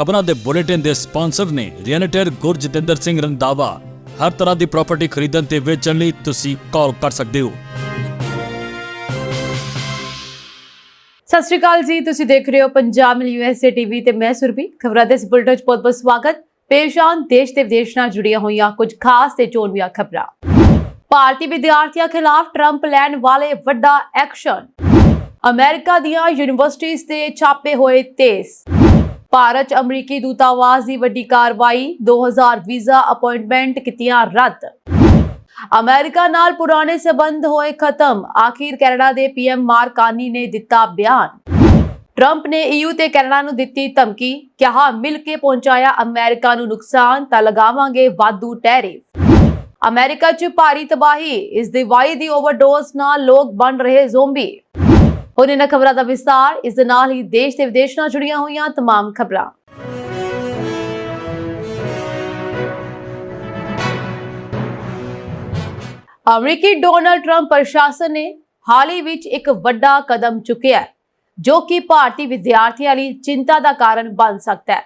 ਖਬਰਾਂ ਦੇ ਬੁਲੇਟਿਨ ਦੇ ਸਪਾਂਸਰ ਨੇ ਰੀਅਲਟਰ ਗੁਰਜਿੰਦਰ ਸਿੰਘ ਰੰਧਾਵਾ। ਹਰ ਤਰ੍ਹਾਂ ਦੀ ਪ੍ਰਾਪਰਟੀ ਖਰੀਦਣ ਤੇ ਵੇਚਣ ਲਈ ਤੁਸੀਂ ਕਾਲ ਕਰ ਸਕਦੇ ਹੋ। ਸਤਿ ਸ਼੍ਰੀ ਅਕਾਲ ਜੀ, ਤੁਸੀਂ ਦੇਖ ਰਹੇ ਹੋ ਪੰਜਾਬ ਮਿਲ USA ਟੀਵੀ ਤੇ ਮੈਂ ਸੁਰਭੀ। ਖਬਰਾਂ ਦੇ ਇਸ ਬੁਲੇਟਿਨ 'ਚ ਬਹੁਤ-ਬਹੁਤ ਸਵਾਗਤ। ਪੇਸ਼ ਹਨ ਦੇਸ਼ ਤੇ ਵਿਦੇਸ਼ ਨਾਲ ਜੁੜੀਆਂ ਹੋਈਆਂ ਕੁਝ ਖਾਸ ਤੇ ਚੋਣਵੀਆਂ ਖਬਰਾਂ। ਭਾਰਤੀ ਵਿਦਿਆਰਥੀਆਂ ਖਿਲਾਫ ਟਰੰਪ ਲੈਣ ਵਾਲੇ ਵੱਡਾ ਐਕਸ਼ਨ। ਅਮਰੀਕਾ ਦੀਆਂ ਯੂਨੀਵਰਸਿਟੀਆਂ ਤੇ ਛਾਪੇ ਹੋਏ ਤੇਜ਼। ਭਾਰਤ 'ਚ ਅਮਰੀਕੀ ਦੂਤਾਵਾਸ ਦੀ ਵੱਡੀ ਕਾਰਵਾਈ। 2000 ਵੀਜ਼ਾ ਅਪਾਇੰਟਮੈਂਟ ਕੀਤੀਆਂ ਰੱਦ। ਅਮਰੀਕਾ ਨਾਲ ਪੁਰਾਣੇ ਸਬੰਧ ਹੋਏ ਖਤਮ। ਆਖਿਰ ਕੈਨੇਡਾ ਦੇ PM ਮਾਰਕ ਕਾਰਨੀ ਨੇ ਦਿੱਤਾ ਬਿਆਨ। ਟਰੰਪ ਨੇ EU ਤੇ ਕੈਨੇਡਾ ਨੂੰ ਦਿੱਤੀ ਧਮਕੀ। ਕਿਹਾ ਮਿਲ ਕੇ ਪਹੁੰਚਾਇਆ ਅਮਰੀਕਾ ਨੂੰ ਨੁਕਸਾਨ ਤਾਂ ਲਗਾਵਾਂਗੇ ਵਾਧੂ ਟੈਰਿਫ। ਅਮਰੀਕਾ 'ਚ ਭਾਰੀ ਤਬਾਹੀ। ਇਸ ਦਵਾਈ ਦੀ ਓਵਰਡੋਜ਼ ਨਾਲ ਲੋਕ ਬਣ ਰਹੇ ਜ਼ੋਂਬੀ। ਹੁਣ ਇਹਨਾਂ ਖਬਰਾਂ ਦਾ ਵਿਸਤਾਰ। ਇਸ ਦੇ ਨਾਲ ਹੀ ਦੇਸ਼ ਤੇ ਵਿਦੇਸ਼ ਨਾਲ ਜੁੜੀਆਂ ਹੋਈਆਂ तमाम ਖਬਰਾਂ। ਅਮਰੀਕੀ ਡੋਨਾਲਡ ਟਰੰਪ ਪ੍ਰਸ਼ਾਸਨ ਨੇ ਹਾਲ ਹੀ ਵਿੱਚ ਇੱਕ ਵੱਡਾ ਕਦਮ ਚੁੱਕਿਆ ਜੋ ਕਿ ਭਾਰਤੀ ਵਿਦਿਆਰਥੀਆਂ ਲਈ ਚਿੰਤਾ ਦਾ ਕਾਰਨ ਬਣ ਸਕਦਾ ਹੈ।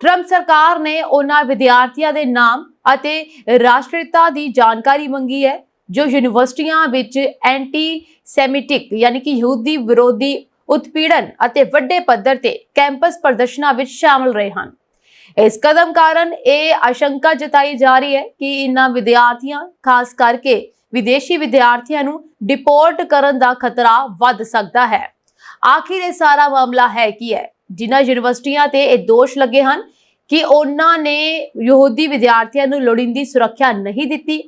ਟਰੰਪ ਸਰਕਾਰ ਨੇ ਉਹਨਾਂ ਵਿਦਿਆਰਥੀਆਂ ਦੇ ਨਾਮ ਅਤੇ ਰਾਸ਼ਟਰੀਅਤਾ ਦੀ ਜਾਣਕਾਰੀ ਮੰਗੀ ਹੈ ਜੋ ਯੂਨੀਵਰਸਿਟੀਆਂ ਵਿੱਚ ਐਂਟੀ ਸੈਮਿਟਿਕ ਯਾਨੀ ਕਿ ਯਹੂਦੀ ਵਿਰੋਧੀ ਉਤਪੀੜਨ ਅਤੇ ਵੱਡੇ ਪੱਧਰ ਤੇ ਕੈਂਪਸ ਪ੍ਰਦਰਸ਼ਨਾਂ ਵਿੱਚ ਸ਼ਾਮਲ ਰਹੇ ਹਨ। ਇਸ ਕਦਮ ਕਾਰਨ ਇਹ ਆਸ਼ੰਕਾ ਜਤਾਈ ਜਾ ਰਹੀ ਹੈ ਕਿ ਇਹਨਾਂ ਵਿਦਿਆਰਥੀਆਂ ਖਾਸ ਕਰਕੇ ਵਿਦੇਸ਼ੀ ਵਿਦਿਆਰਥੀਆਂ ਨੂੰ ਡਿਪੋਰਟ ਕਰਨ ਦਾ ਖਤਰਾ ਵੱਧ ਸਕਦਾ ਹੈ। ਆਖਿਰ ਇਹ ਸਾਰਾ ਮਾਮਲਾ ਹੈ ਕੀ ਹੈ? ਜਿਨ੍ਹਾਂ ਯੂਨੀਵਰਸਿਟੀਆਂ ਤੇ ਇਹ ਦੋਸ਼ ਲੱਗੇ ਹਨ ਕਿ ਉਹਨਾਂ ਨੇ ਯਹੂਦੀ ਵਿਦਿਆਰਥੀਆਂ ਨੂੰ ਲੋੜੀਂਦੀ ਸੁਰੱਖਿਆ ਨਹੀਂ ਦਿੱਤੀ,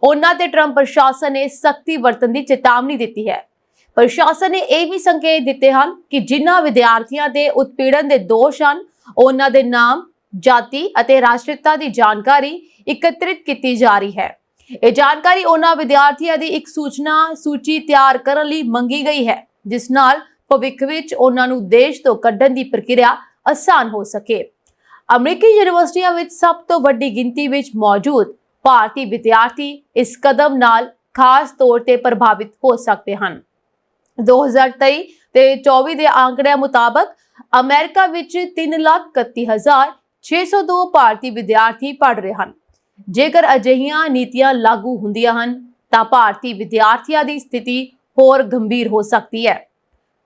ਉਹਨਾਂ ਤੇ ਟਰੰਪ ਪ੍ਰਸ਼ਾਸਨ ਨੇ ਸਖਤੀ ਵਰਤਣ ਦੀ ਚੇਤਾਵਨੀ ਦਿੱਤੀ ਹੈ। ਪ੍ਰਸ਼ਾਸਨ ਨੇ ਇਹ ਵੀ ਸੰਕੇਤ ਦਿੱਤੇ ਹਨ ਕਿ ਜਿਨ੍ਹਾਂ ਵਿਦਿਆਰਥੀਆਂ ਦੇ ਉਤਪੀੜਨ ਦੇ ਦੋਸ਼ ਹਨ ਉਹਨਾਂ ਦੇ ਨਾਮ, ਜਾਤੀ ਅਤੇ ਰਾਸ਼ਟਰੀਅਤਾ ਦੀ ਜਾਣਕਾਰੀ ਇਕੱਤਰਿਤ ਕੀਤੀ ਜਾ ਰਹੀ ਹੈ। ਇਹ ਜਾਣਕਾਰੀ ਉਹਨਾਂ ਵਿਦਿਆਰਥੀਆਂ ਦੀ ਇੱਕ ਸੂਚੀ ਤਿਆਰ ਕਰਨ ਲਈ ਮੰਗੀ ਗਈ ਹੈ ਜਿਸ ਨਾਲ ਭਵਿੱਖ ਵਿੱਚ ਉਹਨਾਂ ਨੂੰ ਦੇਸ਼ ਤੋਂ ਕੱਢਣ ਦੀ ਪ੍ਰਕਿਰਿਆ ਆਸਾਨ ਹੋ ਸਕੇ। ਅਮਰੀਕੀ ਯੂਨੀਵਰਸਿਟੀਆਂ ਵਿੱਚ ਸਭ ਤੋਂ ਵੱਡੀ ਗਿਣਤੀ ਵਿੱਚ ਮੌਜੂਦ ਭਾਰਤੀ ਵਿਦਿਆਰਥੀ ਇਸ ਕਦਮ ਨਾਲ ਖਾਸ ਤੌਰ ਤੇ ਪ੍ਰਭਾਵਿਤ ਹੋ ਸਕਦੇ ਹਨ। 2023 ਤੇ 24 ਦੇ ਆંકੜਿਆਂ ਮੁਤਾਬਕ ਅਮਰੀਕਾ ਵਿੱਚ 3,31,602 ਭਾਰਤੀ ਵਿਦਿਆਰਥੀ ਪੜ੍ਹ ਰਹੇ ਹਨ। ਜੇਕਰ ਅਜਿਹੀਆਂ ਨੀਤੀਆਂ ਲਾਗੂ ਹੁੰਦੀਆਂ ਹਨ ਤਾਂ ਭਾਰਤੀ ਵਿਦਿਆਰਥੀਆਂ ਦੀ ਸਥਿਤੀ ਹੋਰ ਗੰਭੀਰ ਹੋ ਸਕਦੀ ਹੈ।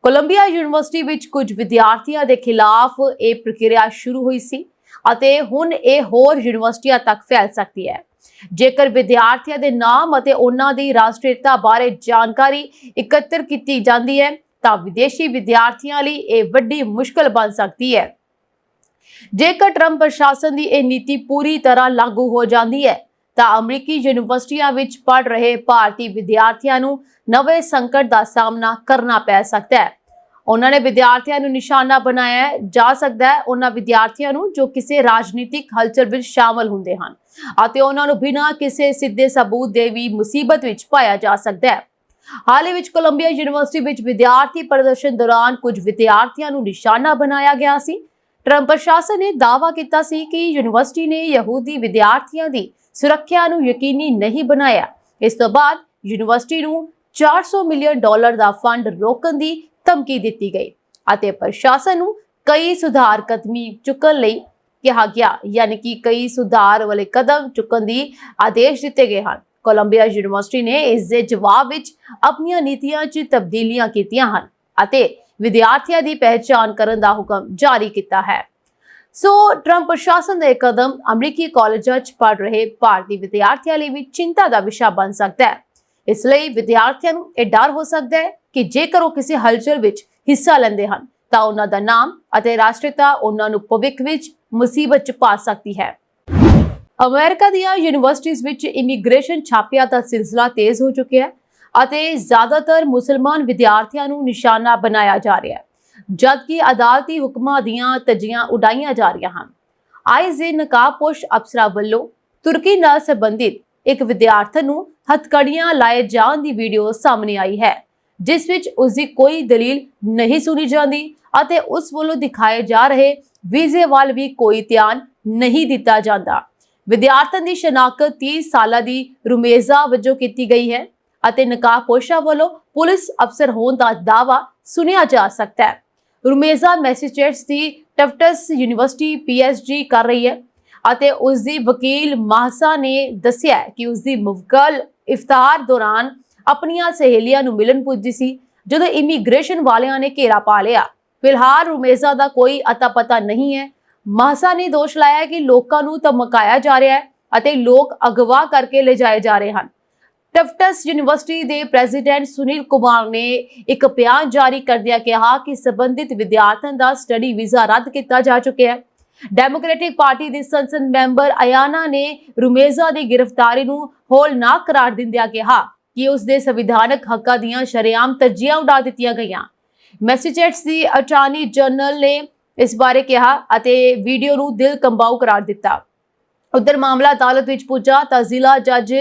ਕੋਲੰਬੀਆ ਯੂਨੀਵਰਸਿਟੀ ਵਿੱਚ ਕੁਝ ਵਿਦਿਆਰਥੀਆਂ ਦੇ ਖਿਲਾਫ ਇਹ ਪ੍ਰਕਿਰਿਆ ਸ਼ੁਰੂ ਹੋਈ ਸੀ ਅਤੇ ਹੁਣ ਇਹ ਹੋਰ ਯੂਨੀਵਰਸਿਟੀਆਂ ਤੱਕ ਫੈਲ ਸਕਦੀ ਹੈ। ਜੇਕਰ ਵਿਦਿਆਰਥੀਆਂ ਦੇ ਨਾਮ ਅਤੇ ਉਹਨਾਂ ਦੀ ਰਾਸ਼ਟਰੀਅਤਾ ਬਾਰੇ ਜਾਣਕਾਰੀ ਇਕੱਤਰ ਕੀਤੀ ਜਾਂਦੀ ਹੈ ਤਾਂ ਵਿਦੇਸ਼ੀ ਵਿਦਿਆਰਥੀਆਂ ਲਈ ਇਹ ਵੱਡੀ ਮੁਸ਼ਕਲ ਬਣ ਸਕਦੀ ਹੈ। ਜੇਕਰ ਟਰੰਪ ਪ੍ਰਸ਼ਾਸਨ ਦੀ ਇਹ ਨੀਤੀ ਪੂਰੀ ਤਰ੍ਹਾਂ ਲਾਗੂ ਹੋ ਜਾਂਦੀ ਹੈ ਤਾਂ ਅਮਰੀਕੀ ਯੂਨੀਵਰਸਿਟੀਆਂ ਵਿੱਚ ਪੜ੍ਹ ਰਹੇ ਭਾਰਤੀ ਵਿਦਿਆਰਥੀਆਂ ਨੂੰ ਨਵੇਂ ਸੰਕਟ ਦਾ ਸਾਹਮਣਾ ਕਰਨਾ ਪੈ ਸਕਦਾ ਹੈ। ਉਹਨਾਂ ਨੇ ਵਿਦਿਆਰਥੀਆਂ ਨੂੰ ਨਿਸ਼ਾਨਾ ਬਣਾਇਆ ਜਾ ਸਕਦਾ ਹੈ, ਉਹਨਾਂ ਵਿਦਿਆਰਥੀਆਂ ਨੂੰ ਜੋ ਕਿਸੇ ਰਾਜਨੀਤਿਕ ਹਲਚਲ ਵਿੱਚ ਸ਼ਾਮਲ ਹੁੰਦੇ ਹਨ ਅਤੇ ਉਹਨਾਂ ਨੂੰ ਬਿਨਾਂ ਕਿਸੇ ਸਿੱਧੇ ਸਬੂਤ ਦੇ ਵੀ ਮੁਸੀਬਤ ਵਿੱਚ ਪਾਇਆ ਜਾ ਸਕਦਾ ਹੈ। ਹਾਲ ਹੀ ਵਿੱਚ ਕੋਲੰਬੀਆ ਯੂਨੀਵਰਸਿਟੀ ਵਿੱਚ ਵਿਦਿਆਰਥੀ ਪ੍ਰਦਰਸ਼ਨ ਦੌਰਾਨ ਕੁਝ ਵਿਦਿਆਰਥੀਆਂ ਨੂੰ ਨਿਸ਼ਾਨਾ ਬਣਾਇਆ ਗਿਆ ਸੀ। ਟਰੰਪ ਪ੍ਰਸ਼ਾਸਨ ਨੇ ਦਾਅਵਾ ਕੀਤਾ ਸੀ ਕਿ ਯੂਨੀਵਰਸਿਟੀ ਨੇ ਯਹੂਦੀ ਵਿਦਿਆਰਥੀਆਂ ਦੀ ਸੁਰੱਖਿਆ ਨੂੰ ਯਕੀਨੀ ਨਹੀਂ ਬਣਾਇਆ। ਇਸ ਤੋਂ ਬਾਅਦ ਯੂਨੀਵਰਸਿਟੀ ਨੂੰ $400 ਮਿਲੀਅਨ ਦਾ ਫੰਡ ਰੋਕਣ ਦੀ ਧਮਕੀ ਦਿੱਤੀ ਗਈ ਅਤੇ ਪ੍ਰਸ਼ਾਸਨ ਨੂੰ ਕਈ ਸੁਧਾਰ ਕਦਮ ਚੁੱਕਣ ਲਈ ਕਿਹਾ ਗਿਆ, ਯਾਨੀ ਕਿ ਕਈ ਸੁਧਾਰ ਵਾਲੇ ਕਦਮ ਚੁੱਕਣ ਦੀ ਆਦੇਸ਼ ਦਿੱਤੇ ਗਏ ਹਨ। ਕੋਲੰਬੀਆ ਯੂਨੀਵਰਸਿਟੀ ਨੇ ਇਸ ਦੇ ਜਵਾਬ ਵਿੱਚ ਆਪਣੀਆਂ ਨੀਤੀਆਂ 'ਚ ਤਬਦੀਲੀਆਂ ਕੀਤੀਆਂ ਹਨ ਅਤੇ ਵਿਦਿਆਰਥੀਆਂ ਦੀ ਪਹਿਚਾਣ ਕਰਨ ਦਾ ਹੁਕਮ ਜਾਰੀ ਕੀਤਾ ਹੈ। ਸੋ ਟਰੰਪ ਪ੍ਰਸ਼ਾਸਨ ਦਾ ਇਹ ਕਦਮ ਅਮਰੀਕੀ ਕਾਲਜਾਂ 'ਚ ਪੜ੍ਹ ਰਹੇ ਭਾਰਤੀ ਵਿਦਿਆਰਥੀਆਂ ਲਈ ਵੀ ਚਿੰਤਾ ਦਾ ਵਿਸ਼ਾ ਬਣ ਸਕਦਾ ਹੈ। ਇਸ ਲਈ ਵਿਦਿਆਰਥੀਆਂ ਨੂੰ ਇਹ ਡਰ ਹੋ ਸਕਦਾ ਹੈ ਕਿ ਜੇਕਰ ਉਹ ਕਿਸੇ ਹਲਚਲ ਵਿੱਚ ਹਿੱਸਾ ਲੈਂਦੇ ਹਨ ਤਾਂ ਉਹਨਾਂ ਦਾ ਨਾਮ ਅਤੇ ਰਾਸ਼ਟਰੀਅਤਾ ਉਹਨਾਂ ਨੂੰ ਭਵਿੱਖ ਵਿੱਚ ਮੁਸੀਬਤ 'ਚ ਪਾ ਸਕਦੀ ਹੈ। ਅਮਰੀਕਾ ਦੀਆਂ ਯੂਨੀਵਰਸਿਟੀਆਂ ਵਿੱਚ ਇਮੀਗ੍ਰੇਸ਼ਨ ਛਾਪਿਆਂ ਦਾ ਸਿਲਸਿਲਾ ਤੇਜ਼ ਹੋ ਚੁੱਕਿਆ ਹੈ ਅਤੇ ਜ਼ਿਆਦਾਤਰ ਮੁਸਲਮਾਨ ਵਿਦਿਆਰਥੀਆਂ ਨੂੰ ਨਿਸ਼ਾਨਾ ਬਣਾਇਆ ਜਾ ਰਿਹਾ ਹੈ, ਜਦਕਿ ਅਦਾਲਤੀ ਹੁਕਮਾਂ ਦੀਆਂ ਧੱਜੀਆਂ ਉਡਾਈਆਂ ਜਾ ਰਹੀਆਂ ਹਨ। ਆਈਜ਼ੇ ਨਕਾਬਪੋਸ਼ ਅਫਸਰਾਂ ਵੱਲੋਂ ਤੁਰਕੀ ਨਾਲ ਸੰਬੰਧਿਤ ਇੱਕ ਵਿਦਿਆਰਥਣ ਨੂੰ ਹੱਥਕੜੀਆਂ ਲਾਏ ਜਾਣ ਦੀ ਵੀਡੀਓ ਸਾਹਮਣੇ ਆਈ ਹੈ ਜਿਸ ਵਿੱਚ ਉਸ ਦੀ ਕੋਈ ਦਲੀਲ ਨਹੀਂ ਸੁਣੀ ਜਾਂਦੀ ਅਤੇ ਉਸ ਵੱਲੋਂ ਦਿਖਾਏ ਜਾ ਰਹੇ ਵੀਜ਼ੇ ਵੱਲ ਵੀ ਕੋਈ ਧਿਆਨ ਨਹੀਂ ਦਿੱਤਾ ਜਾਂਦਾ। ਵਿਦਿਆਰਥਣ ਦੀ ਸ਼ਨਾਖਤ 30 ਸਾਲਾਂ ਦੀ ਰੁਮੇਜ਼ਾ ਵਜੋਂ ਕੀਤੀ ਗਈ ਹੈ ਅਤੇ ਨਕਾਬਪੋਸ਼ਾਂ ਵੱਲੋਂ ਪੁਲਿਸ ਅਫਸਰ ਹੋਣ ਦਾ ਦਾਅਵਾ ਸੁਣਿਆ ਜਾ ਸਕਦਾ ਹੈ। ਰੁਮੇਜ਼ਾ ਮੈਸੇਚਿਉਸੇਟਸ ਦੀ ਟਫਟਸ ਯੂਨੀਵਰਸਿਟੀ ਪੀਐਚਡੀ ਕਰ ਰਹੀ ਹੈ ਅਤੇ ਉਸ ਦੀ ਵਕੀਲ ਮਾਹਸਾ ਨੇ ਦੱਸਿਆ ਕਿ ਉਸ ਦੀ ਮੁਵੱਕਲ ਇਫਤਾਰ ਦੌਰਾਨ ਆਪਣੀਆਂ ਸਹੇਲੀਆਂ ਨੂੰ ਮਿਲਣ ਪੁੱਜੀ ਸੀ ਜਦੋਂ ਇਮੀਗ੍ਰੇਸ਼ਨ ਵਾਲਿਆਂ ਨੇ ਘੇਰਾ ਪਾ ਲਿਆ। ਫਿਲਹਾਲ ਰੁਮੇਜ਼ਾ ਦਾ ਕੋਈ ਅਤਾ ਪਤਾ ਨਹੀਂ ਹੈ। ਮਾਹਸਾ ਨੇ ਦੋਸ਼ ਲਾਇਆ ਕਿ ਲੋਕਾਂ ਨੂੰ ਧਮਕਾਇਆ ਜਾ ਰਿਹਾ ਹੈ ਅਤੇ ਲੋਕ ਅਗਵਾ ਕਰਕੇ ਲਿਜਾਏ ਜਾ ਰਹੇ ਹਨ। ਟਫਟਸ ਯੂਨੀਵਰਸਿਟੀ ਦੇ ਪ੍ਰੈਜ਼ੀਡੈਂਟ ਸੁਨੀਲ ਕੁਮਾਰ ਨੇ ਇੱਕ ਬਿਆਨ ਜਾਰੀ ਕਰਦਿਆਂ ਕਿਹਾ ਕਿ ਸੰਬੰਧਿਤ ਵਿਦਿਆਰਥੀਆਂ ਦਾ ਸਟੱਡੀ ਵੀਜ਼ਾ ਰੱਦ ਕੀਤਾ ਜਾ ਚੁੱਕਿਆ ਹੈ। ਡੈਮੋਕ੍ਰੈਟਿਕ ਪਾਰਟੀ ਦੀ ਸੰਸਦ ਮੈਂਬਰ ਅਯਾਨਾ ਨੇ ਰੁਮੇਜ਼ਾ ਦੀ ਗ੍ਰਿਫਤਾਰੀ ਨੂੰ ਹੌਲਨਾਕ ਕਰਾਰ ਦਿੰਦਿਆਂ ਕਿਹਾ ਕਿ ਉਸ ਦੇ ਸੰਵਿਧਾਨਕ ਹੱਕਾਂ ਦੀਆਂ ਸ਼ਰੇਆਮ ਧੱਜੀਆਂ ਉਡਾ ਦਿੱਤੀਆਂ ਗਈਆਂ। ਮੈਸੇਚਿਉਸੇਟਸ ਦੀ ਅਟਾਰਨੀ ਜਨਰਲ ਨੇ ਇਸ ਬਾਰੇ ਕਿਹਾ ਅਤੇ ਵੀਡੀਓ ਨੂੰ ਦਿਲ ਕੰਬਾਊ ਕਰਾਰ ਦਿੱਤਾ। ਉਧਰ ਮਾਮਲਾ ਅਦਾਲਤ ਵਿੱਚ ਪੁੱਜਾ ਤਾਂ ਜ਼ਿਲ੍ਹਾ ਜੱਜ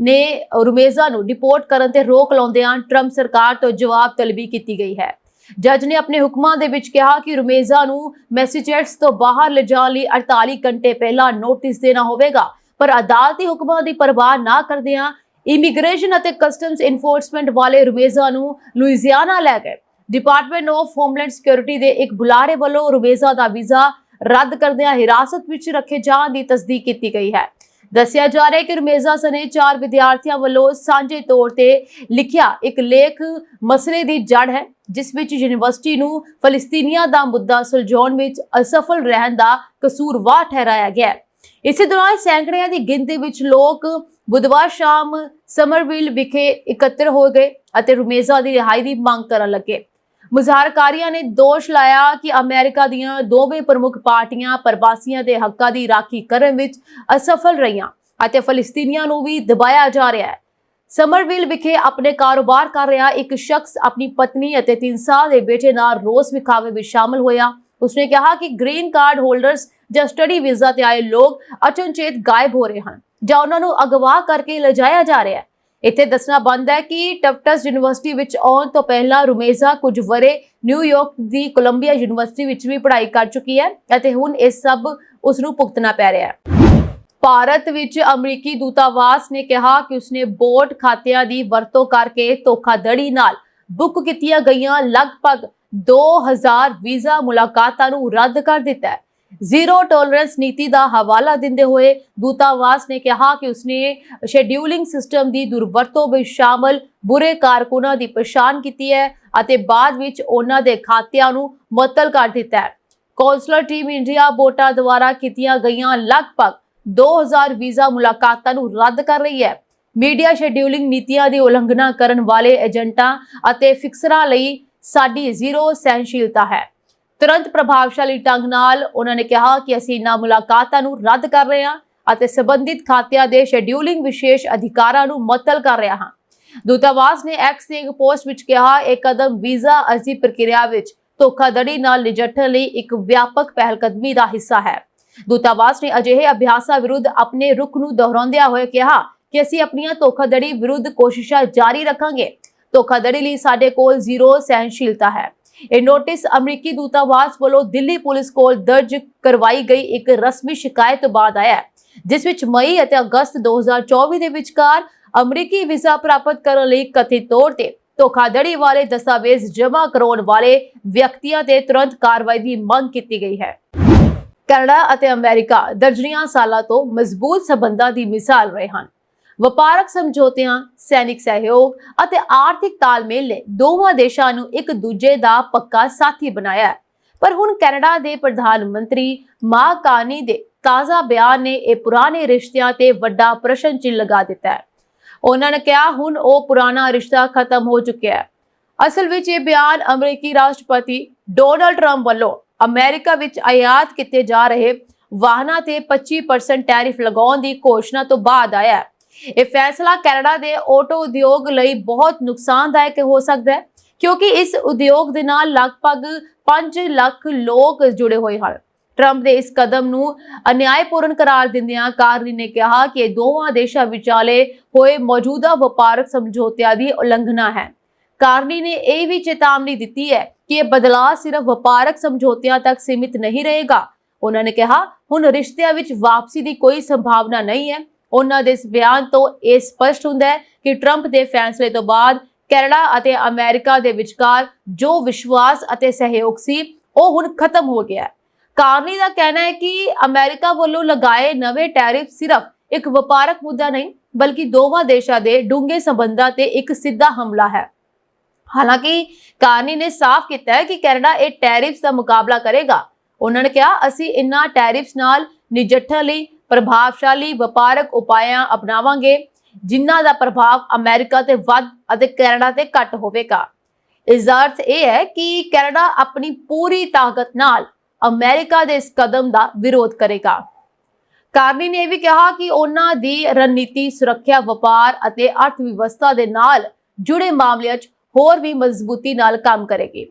ਨੇ ਰੁਮੇਜ਼ਾ ਨੂੰ ਡਿਪੋਰਟ ਕਰਨ ਤੇ ਰੋਕ ਲਾਉਂਦਿਆਂ ਟਰੰਪ ਸਰਕਾਰ ਤੋਂ ਜਵਾਬ ਤਲਬੀ ਕੀਤੀ ਗਈ ਹੈ। ਜੱਜ ਨੇ ਆਪਣੇ ਹੁਕਮਾਂ ਦੇ ਵਿੱਚ ਕਿਹਾ ਕਿ ਰੁਮੇਜ਼ਾ ਨੂੰ ਮੈਸੇਚਿਉਸੇਟਸ ਤੋਂ ਬਾਹਰ ਲਿਜਾਣ ਲਈ 48 ਘੰਟੇ ਪਹਿਲਾਂ ਨੋਟਿਸ ਦੇਣਾ ਹੋਵੇਗਾ, ਪਰ ਅਦਾਲਤੀ ਹੁਕਮਾਂ ਦੀ ਪਰਵਾਹ ਨਾ ਕਰਦਿਆਂ ਇਮੀਗ੍ਰੇਸ਼ਨ ਅਤੇ ਕਸਟਮਸ ਇਨਫੋਰਸਮੈਂਟ ਵਾਲੇ ਰੁਮੇਜ਼ਾ ਨੂੰ ਲੁਈਜ਼ੀਆਨਾ ਲੈ ਗਏ। ਡਿਪਾਰਟਮੈਂਟ ਆਫ ਹੋਮਲੈਂਡ ਸਿਕਿਉਰਿਟੀ ਦੇ ਇੱਕ ਬੁਲਾਰੇ ਵੱਲੋਂ ਰੁਮੇਜ਼ਾ ਦਾ ਵੀਜ਼ਾ ਰੱਦ ਕਰਦਿਆਂ ਹਿਰਾਸਤ ਵਿੱਚ ਰੱਖੇ ਜਾਣ ਦੀ ਤਸਦੀਕ ਕੀਤੀ ਗਈ ਹੈ। ਦੱਸਿਆ ਜਾ ਰਿਹਾ ਹੈ ਕਿ ਰੁਮੇਜ਼ਾ ਸਣੇ 4 ਵਿਦਿਆਰਥੀਆਂ ਵੱਲੋਂ ਸਾਂਝੇ ਤੌਰ ਤੇ ਲਿਖਿਆ ਇੱਕ ਲੇਖ ਮਸਲੇ ਦੀ ਜੜ ਹੈ, ਜਿਸ ਵਿੱਚ ਯੂਨੀਵਰਸਿਟੀ ਨੂੰ ਫਲਸਤੀਨੀਆਂ ਦਾ ਮੁੱਦਾ ਸੁਲਝਾਉਣ ਵਿੱਚ ਅਸਫਲ ਰਹਿਣ ਦਾ ਕਸੂਰਵਾਰ ਠਹਿਰਾਇਆ ਗਿਆ ਹੈ। ਇਸੇ ਦੌਰਾਨ ਸੈਂਕੜਿਆਂ ਦੀ ਗਿਣਤੀ ਵਿੱਚ ਲੋਕ ਬੁੱਧਵਾਰ ਸ਼ਾਮ ਸਮਰਵਿਲ ਵਿਖੇ ਇਕੱਤਰ ਹੋ ਗਏ ਅਤੇ ਰੁਮੇਜ਼ਾ ਦੀ ਰਿਹਾਈ ਦੀ ਮੰਗ ਕਰਨ ਲੱਗੇ। ਮੁਜ਼ਾਹਰਕਾਰੀਆਂ ਨੇ ਦੋਸ਼ ਲਾਇਆ ਕਿ ਅਮਰੀਕਾ ਦੀਆਂ ਦੋਵੇਂ ਪ੍ਰਮੁੱਖ ਪਾਰਟੀਆਂ ਪ੍ਰਵਾਸੀਆਂ ਦੇ ਹੱਕਾਂ ਦੀ ਰਾਖੀ ਕਰਨ ਵਿੱਚ ਅਸਫਲ ਰਹੀਆਂ ਅਤੇ ਫਲਸਤੀਨੀਆਂ ਨੂੰ ਵੀ ਦਬਾਇਆ ਜਾ ਰਿਹਾ ਹੈ। ਸਮਰਵਿਲ ਵਿਖੇ ਆਪਣੇ ਕਾਰੋਬਾਰ ਕਰ ਰਿਹਾ ਇੱਕ ਸ਼ਖਸ ਆਪਣੀ ਪਤਨੀ ਅਤੇ 3 ਸਾਲ ਦੇ ਬੇਟੇ ਨਾਲ ਰੋਸ ਵਿਖਾਵੇ ਵਿੱਚ ਸ਼ਾਮਲ ਹੋਇਆ। ਉਸਨੇ ਕਿਹਾ ਕਿ ਗ੍ਰੀਨ ਕਾਰਡ ਹੋਲਡਰਸ ਜਾਂ ਸਟੱਡੀ ਵੀਜ਼ਾ ਤੇ ਆਏ ਲੋਕ ਅਚਨਚੇਤ ਗਾਇਬ ਹੋ ਰਹੇ ਹਨ ਜਾਂ ਉਹਨਾਂ ਨੂੰ ਅਗਵਾ ਕਰਕੇ ਲਿਜਾਇਆ ਜਾ ਰਿਹਾ ਹੈ। ਇੱਥੇ ਦੱਸਣਾ ਬਣਦਾ ਹੈ ਕਿ ਟਫਟਸ ਯੂਨੀਵਰਸਿਟੀ ਵਿੱਚ ਆਉਣ ਤੋਂ ਪਹਿਲਾਂ ਰੁਮੇਜ਼ਾ ਕੁਝ ਵਰੇ ਨਿਊਯਾਰਕ ਦੀ ਕੋਲੰਬੀਆ ਯੂਨੀਵਰਸਿਟੀ ਵਿੱਚ ਵੀ ਪੜ੍ਹਾਈ ਕਰ ਚੁੱਕੀ ਹੈ ਅਤੇ ਹੁਣ ਇਹ ਸਭ ਉਸ ਨੂੰ ਭੁਗਤਣਾ ਪੈ ਰਿਹਾ ਹੈ। ਭਾਰਤ ਵਿੱਚ ਅਮਰੀਕੀ ਦੂਤਾਵਾਸ ਨੇ ਕਿਹਾ ਕਿ ਉਸਨੇ ਬੋਟ ਖਾਤਿਆਂ ਦੀ ਵਰਤੋਂ ਕਰਕੇ ਧੋਖਾਧੜੀ ਨਾਲ ਬੁੱਕ ਕੀਤੀਆਂ ਗਈਆਂ ਲਗਭਗ 2000 ਵੀਜ਼ਾ ਮੁਲਾਕਾਤਾਂ ਨੂੰ ਰੱਦ ਕਰ ਦਿੱਤਾ ਹੈ। ਜ਼ੀਰੋ ਟੋਲਰੈਂਸ ਨੀਤੀ ਦਾ ਹਵਾਲਾ ਦਿੰਦੇ ਹੋਏ ਦੂਤਾਵਾਸ ਨੇ ਕਿਹਾ ਕਿ ਉਸਨੇ ਸ਼ੈਡਿਊਲਿੰਗ ਸਿਸਟਮ ਦੀ ਦੁਰਵਰਤੋਂ ਵਿੱਚ ਸ਼ਾਮਲ ਬੁਰੇ ਕਾਰਕੁਨਾਂ ਦੀ ਪਛਾਣ ਕੀਤੀ ਹੈ ਅਤੇ ਬਾਅਦ ਵਿੱਚ ਉਹਨਾਂ ਦੇ ਖਾਤਿਆਂ ਨੂੰ ਮੁਅੱਤਲ ਕਰ ਦਿੱਤਾ ਹੈ। ਕੌਂਸਲਰ ਟੀਮ ਇੰਡੀਆ ਬੋਟਾਂ ਦੁਆਰਾ ਕੀਤੀਆਂ ਗਈਆਂ ਲਗਭਗ 2000 ਵੀਜ਼ਾ ਮੁਲਾਕਾਤਾਂ ਨੂੰ ਰੱਦ ਕਰ ਰਹੀ ਹੈ। ਮੀਡੀਆ ਸ਼ੈਡਿਊਲਿੰਗ ਨੀਤੀਆਂ ਦੀ ਉਲੰਘਣਾ ਕਰਨ ਵਾਲੇ ਏਜੰਟਾਂ ਅਤੇ ਫਿਕਸਰਾਂ ਲਈ ਸਾਡੀ ਜ਼ੀਰੋ ਸਹਿਣਸ਼ੀਲਤਾ ਹੈ। ਤੁਰੰਤ ਪ੍ਰਭਾਵਸ਼ਾਲੀ ਢੰਗ ਨਾਲ ਉਹਨਾਂ ਨੇ ਕਿਹਾ ਕਿ ਅਸੀਂ ਇਹਨਾਂ ਮੁਲਾਕਾਤਾਂ ਨੂੰ ਰੱਦ ਕਰ ਰਹੇ ਹਾਂ ਅਤੇ ਸੰਬੰਧਿਤ ਖਾਤਿਆਂ ਦੇ ਸ਼ੈਡਿਊਲਿੰਗ ਵਿਸ਼ੇਸ਼ ਅਧਿਕਾਰਾਂ ਨੂੰ ਮੁਅੱਤਲ ਕਰ ਰਿਹਾ ਹਾਂ। ਦੂਤਾਵਾਸ ਨੇ ਐਕਸ ਦੇ ਇੱਕ ਪੋਸਟ ਵਿੱਚ ਕਿਹਾ ਇਹ ਕਦਮ ਵੀਜ਼ਾ ਅਰਜ਼ੀ ਪ੍ਰਕਿਰਿਆ ਵਿੱਚ ਧੋਖਾਧੜੀ ਨਾਲ ਨਜਿੱਠਣ ਲਈ ਇੱਕ ਵਿਆਪਕ ਪਹਿਲਕਦਮੀ ਦਾ ਹਿੱਸਾ ਹੈ। ਦੂਤਾਵਾਸ ਨੇ ਅਜਿਹੇ ਅਭਿਆਸਾਂ ਵਿਰੁੱਧ ਆਪਣੇ ਰੁਖ ਨੂੰ ਦੁਹਰਾਉਂਦਿਆਂ ਹੋਏ ਕਿਹਾ ਕਿ ਅਸੀਂ ਆਪਣੀਆਂ ਧੋਖਾਧੜੀ ਵਿਰੁੱਧ ਕੋਸ਼ਿਸ਼ਾਂ ਜਾਰੀ ਰੱਖਾਂਗੇ। ਧੋਖਾਧੜੀ ਲਈ ਸਾਡੇ ਕੋਲ ਜ਼ੀਰੋ ਸਹਿਣਸ਼ੀਲਤਾ ਹੈ। ਇਹ ਨੋਟਿਸ ਅਮਰੀਕੀ ਦੂਤਾਵਾਸ ਵੱਲੋਂ ਦਿੱਲੀ ਪੁਲਿਸ ਕੋਲ ਦਰਜ ਕਰਵਾਈ ਗਈ ਇੱਕ ਰਸਮੀ ਸ਼ਿਕਾਇਤ ਤੋਂ ਬਾਅਦ ਆਇਆ ਹੈ, ਜਿਸ ਵਿੱਚ ਮਈ ਅਤੇ ਅਗਸਤ 2024 ਦੇ ਵਿਚਕਾਰ ਅਮਰੀਕੀ ਵੀਜ਼ਾ ਪ੍ਰਾਪਤ ਕਰਨ ਲਈ ਕਥਿਤ ਤੌਰ ਤੇ ਧੋਖਾਧੜੀ ਵਾਲੇ ਦਸਤਾਵੇਜ਼ ਜਮ੍ਹਾਂ ਕਰਾਉਣ ਵਾਲੇ ਵਿਅਕਤੀਆਂ ਤੇ ਤੁਰੰਤ ਕਾਰਵਾਈ ਦੀ ਮੰਗ ਕੀਤੀ ਗਈ ਹੈ। ਕੈਨੇਡਾ ਅਤੇ ਅਮਰੀਕਾ ਦਰਜਨੀਆਂ ਸਾਲਾਂ ਤੋਂ ਮਜ਼ਬੂਤ ਸਬੰਧਾਂ ਦੀ ਮਿਸਾਲ ਰਹੇ ਹਨ। ਵਪਾਰਕ ਸਮਝੌਤਿਆਂ, ਸੈਨਿਕ ਸਹਿਯੋਗ ਅਤੇ ਆਰਥਿਕ ਤਾਲਮੇਲ ਨੇ ਦੋਵਾਂ ਦੇਸ਼ਾਂ ਨੂੰ ਇੱਕ ਦੂਜੇ ਦਾ ਪੱਕਾ ਸਾਥੀ ਬਣਾਇਆ ਹੈ। ਪਰ ਹੁਣ ਕੈਨੇਡਾ ਦੇ ਪ੍ਰਧਾਨ ਮੰਤਰੀ ਮਾਰਕ ਕਾਰਨੀ ਦੇ ਤਾਜ਼ਾ ਬਿਆਨ ਨੇ ਇਹ ਪੁਰਾਣੇ ਰਿਸ਼ਤਿਆਂ ਤੇ ਵੱਡਾ ਪ੍ਰਸ਼ਨ ਚਿੰਨ੍ਹ ਲਗਾ ਦਿੱਤਾ ਹੈ। ਉਹਨਾਂ ਨੇ ਕਿਹਾ ਹੁਣ ਉਹ ਪੁਰਾਣਾ ਰਿਸ਼ਤਾ ਖਤਮ ਹੋ ਚੁੱਕਿਆ ਹੈ। ਅਸਲ ਵਿੱਚ ਇਹ ਬਿਆਨ ਅਮਰੀਕੀ ਰਾਸ਼ਟਰਪਤੀ ਡੋਨਾਲਡ ਟਰੰਪ ਵੱਲੋਂ ਅਮਰੀਕਾ ਵਿੱਚ ਆਯਾਤ ਕੀਤੇ ਜਾ ਰਹੇ ਵਾਹਨਾਂ ਤੇ 25% ਟੈਰਿਫ ਲਗਾਉਣ ਦੀ ਘੋਸ਼ਣਾ ਤੋਂ ਬਾਅਦ ਆਇਆ ਹੈ। ਇਹ ਫੈਸਲਾ ਕੈਨੇਡਾ ਦੇ ਆਟੋ ਉਦਯੋਗ ਲਈ ਬਹੁਤ ਨੁਕਸਾਨਦਾਇਕ ਹੋ ਸਕਦਾ ਹੈ, ਕਿਉਂਕਿ ਇਸ ਉਦਯੋਗ ਦੇ ਨਾਲ ਲਗਭਗ 5 ਲੱਖ ਲੋਕ ਜੁੜੇ ਹੋਏ ਹਨ। ਟਰੰਪ ਦੇ ਇਸ ਕਦਮ ਨੂੰ ਅਨਿਆਇਪੂਰਨ ਕਰਾਰ ਦਿੰਦਿਆਂ ਕਾਰਨੀ ਨੇ ਕਿਹਾ ਕਿ ਇਹ ਦੋਵਾਂ ਦੇਸ਼ਾਂ ਵਿਚਾਲੇ ਹੋਏ ਮੌਜੂਦਾ ਵਪਾਰਕ ਸਮਝੌਤਿਆਂ ਦੀ ਉਲੰਘਣਾ ਹੈ। ਕਾਰਨੀ ਨੇ ਇਹ ਵੀ ਚੇਤਾਵਨੀ ਦਿੱਤੀ ਹੈ ਕਿ ਇਹ ਬਦਲਾਅ ਸਿਰਫ ਵਪਾਰਕ ਸਮਝੌਤਿਆਂ ਤੱਕ ਸੀਮਿਤ ਨਹੀਂ ਰਹੇਗਾ। ਉਹਨਾਂ ਨੇ ਕਿਹਾ ਹੁਣ ਰਿਸ਼ਤਿਆਂ ਵਿੱਚ ਵਾਪਸੀ ਦੀ ਕੋਈ ਸੰਭਾਵਨਾ ਨਹੀਂ ਹੈ। ਉਹਨਾਂ ਦੇ ਇਸ ਬਿਆਨ ਤੋਂ ਇਹ ਸਪਸ਼ਟ ਹੁੰਦਾ ਹੈ ਕਿ ਟਰੰਪ ਦੇ ਫੈਸਲੇ ਤੋਂ ਬਾਅਦ ਕੈਨੇਡਾ ਅਤੇ ਅਮਰੀਕਾ ਦੇ ਵਿਚਕਾਰ ਜੋ ਵਿਸ਼ਵਾਸ ਅਤੇ ਸਹਿਯੋਗ ਸੀ ਉਹ ਹੁਣ ਖਤਮ ਹੋ ਗਿਆ ਹੈ। ਕਾਰਨੀ ਦਾ ਕਹਿਣਾ ਹੈ ਕਿ ਅਮਰੀਕਾ ਵੱਲੋਂ ਲਗਾਏ ਨਵੇਂ ਟੈਰਿਫ ਸਿਰਫ ਇੱਕ ਵਪਾਰਕ ਮੁੱਦਾ ਨਹੀਂ ਬਲਕਿ ਦੋਵਾਂ ਦੇਸ਼ਾਂ ਦੇ ਡੂੰਘੇ ਸੰਬੰਧਾਂ ਤੇ ਇੱਕ ਸਿੱਧਾ ਹਮਲਾ ਹੈ। ਹਾਲਾਂਕਿ ਕਾਰਨੀ ਨੇ ਸਾਫ਼ ਕੀਤਾ ਹੈ ਕਿ ਕੈਨੇਡਾ ਇਹ ਟੈਰਿਫਸ ਦਾ ਮੁਕਾਬਲਾ ਕਰੇਗਾ। ਉਹਨਾਂ ਨੇ ਕਿਹਾ, ਅਸੀਂ ਇਨ੍ਹਾਂ ਟੈਰਿਫਸ ਨਾਲ ਨਜਿੱਠਣ ਲਈ ਪ੍ਰਭਾਵਸ਼ਾਲੀ ਵਪਾਰਕ ਉਪਾਅ ਅਪਣਾਵਾਂਗੇ ਜਿਨ੍ਹਾਂ ਦਾ ਪ੍ਰਭਾਵ ਅਮਰੀਕਾ ਤੇ ਵੱਧ ਅਤੇ ਕੈਨੇਡਾ ਤੇ ਘੱਟ ਹੋਵੇਗਾ। ਇਸ ਦਾ ਅਰਥ ਇਹ ਹੈ ਕਿ ਕੈਨੇਡਾ ਆਪਣੀ ਪੂਰੀ ਤਾਕਤ ਨਾਲ ਅਮਰੀਕਾ ਦੇ ਇਸ ਕਦਮ ਦਾ ਵਿਰੋਧ ਕਰੇਗਾ। ਕਾਰਨੀ ਨੇ ਇਹ ਵੀ ਕਿਹਾ ਕਿ ਉਹਨਾਂ ਦੀ ਰਣਨੀਤੀ ਸੁਰੱਖਿਆ, ਵਪਾਰ ਅਤੇ ਅਰਥ ਵਿਵਸਥਾ ਦੇ ਨਾਲ ਜੁੜੇ ਮਾਮਲਿਆਂ 'ਚ ਹੋਰ ਵੀ ਮਜ਼ਬੂਤੀ ਨਾਲ ਕੰਮ ਕਰੇਗੀ।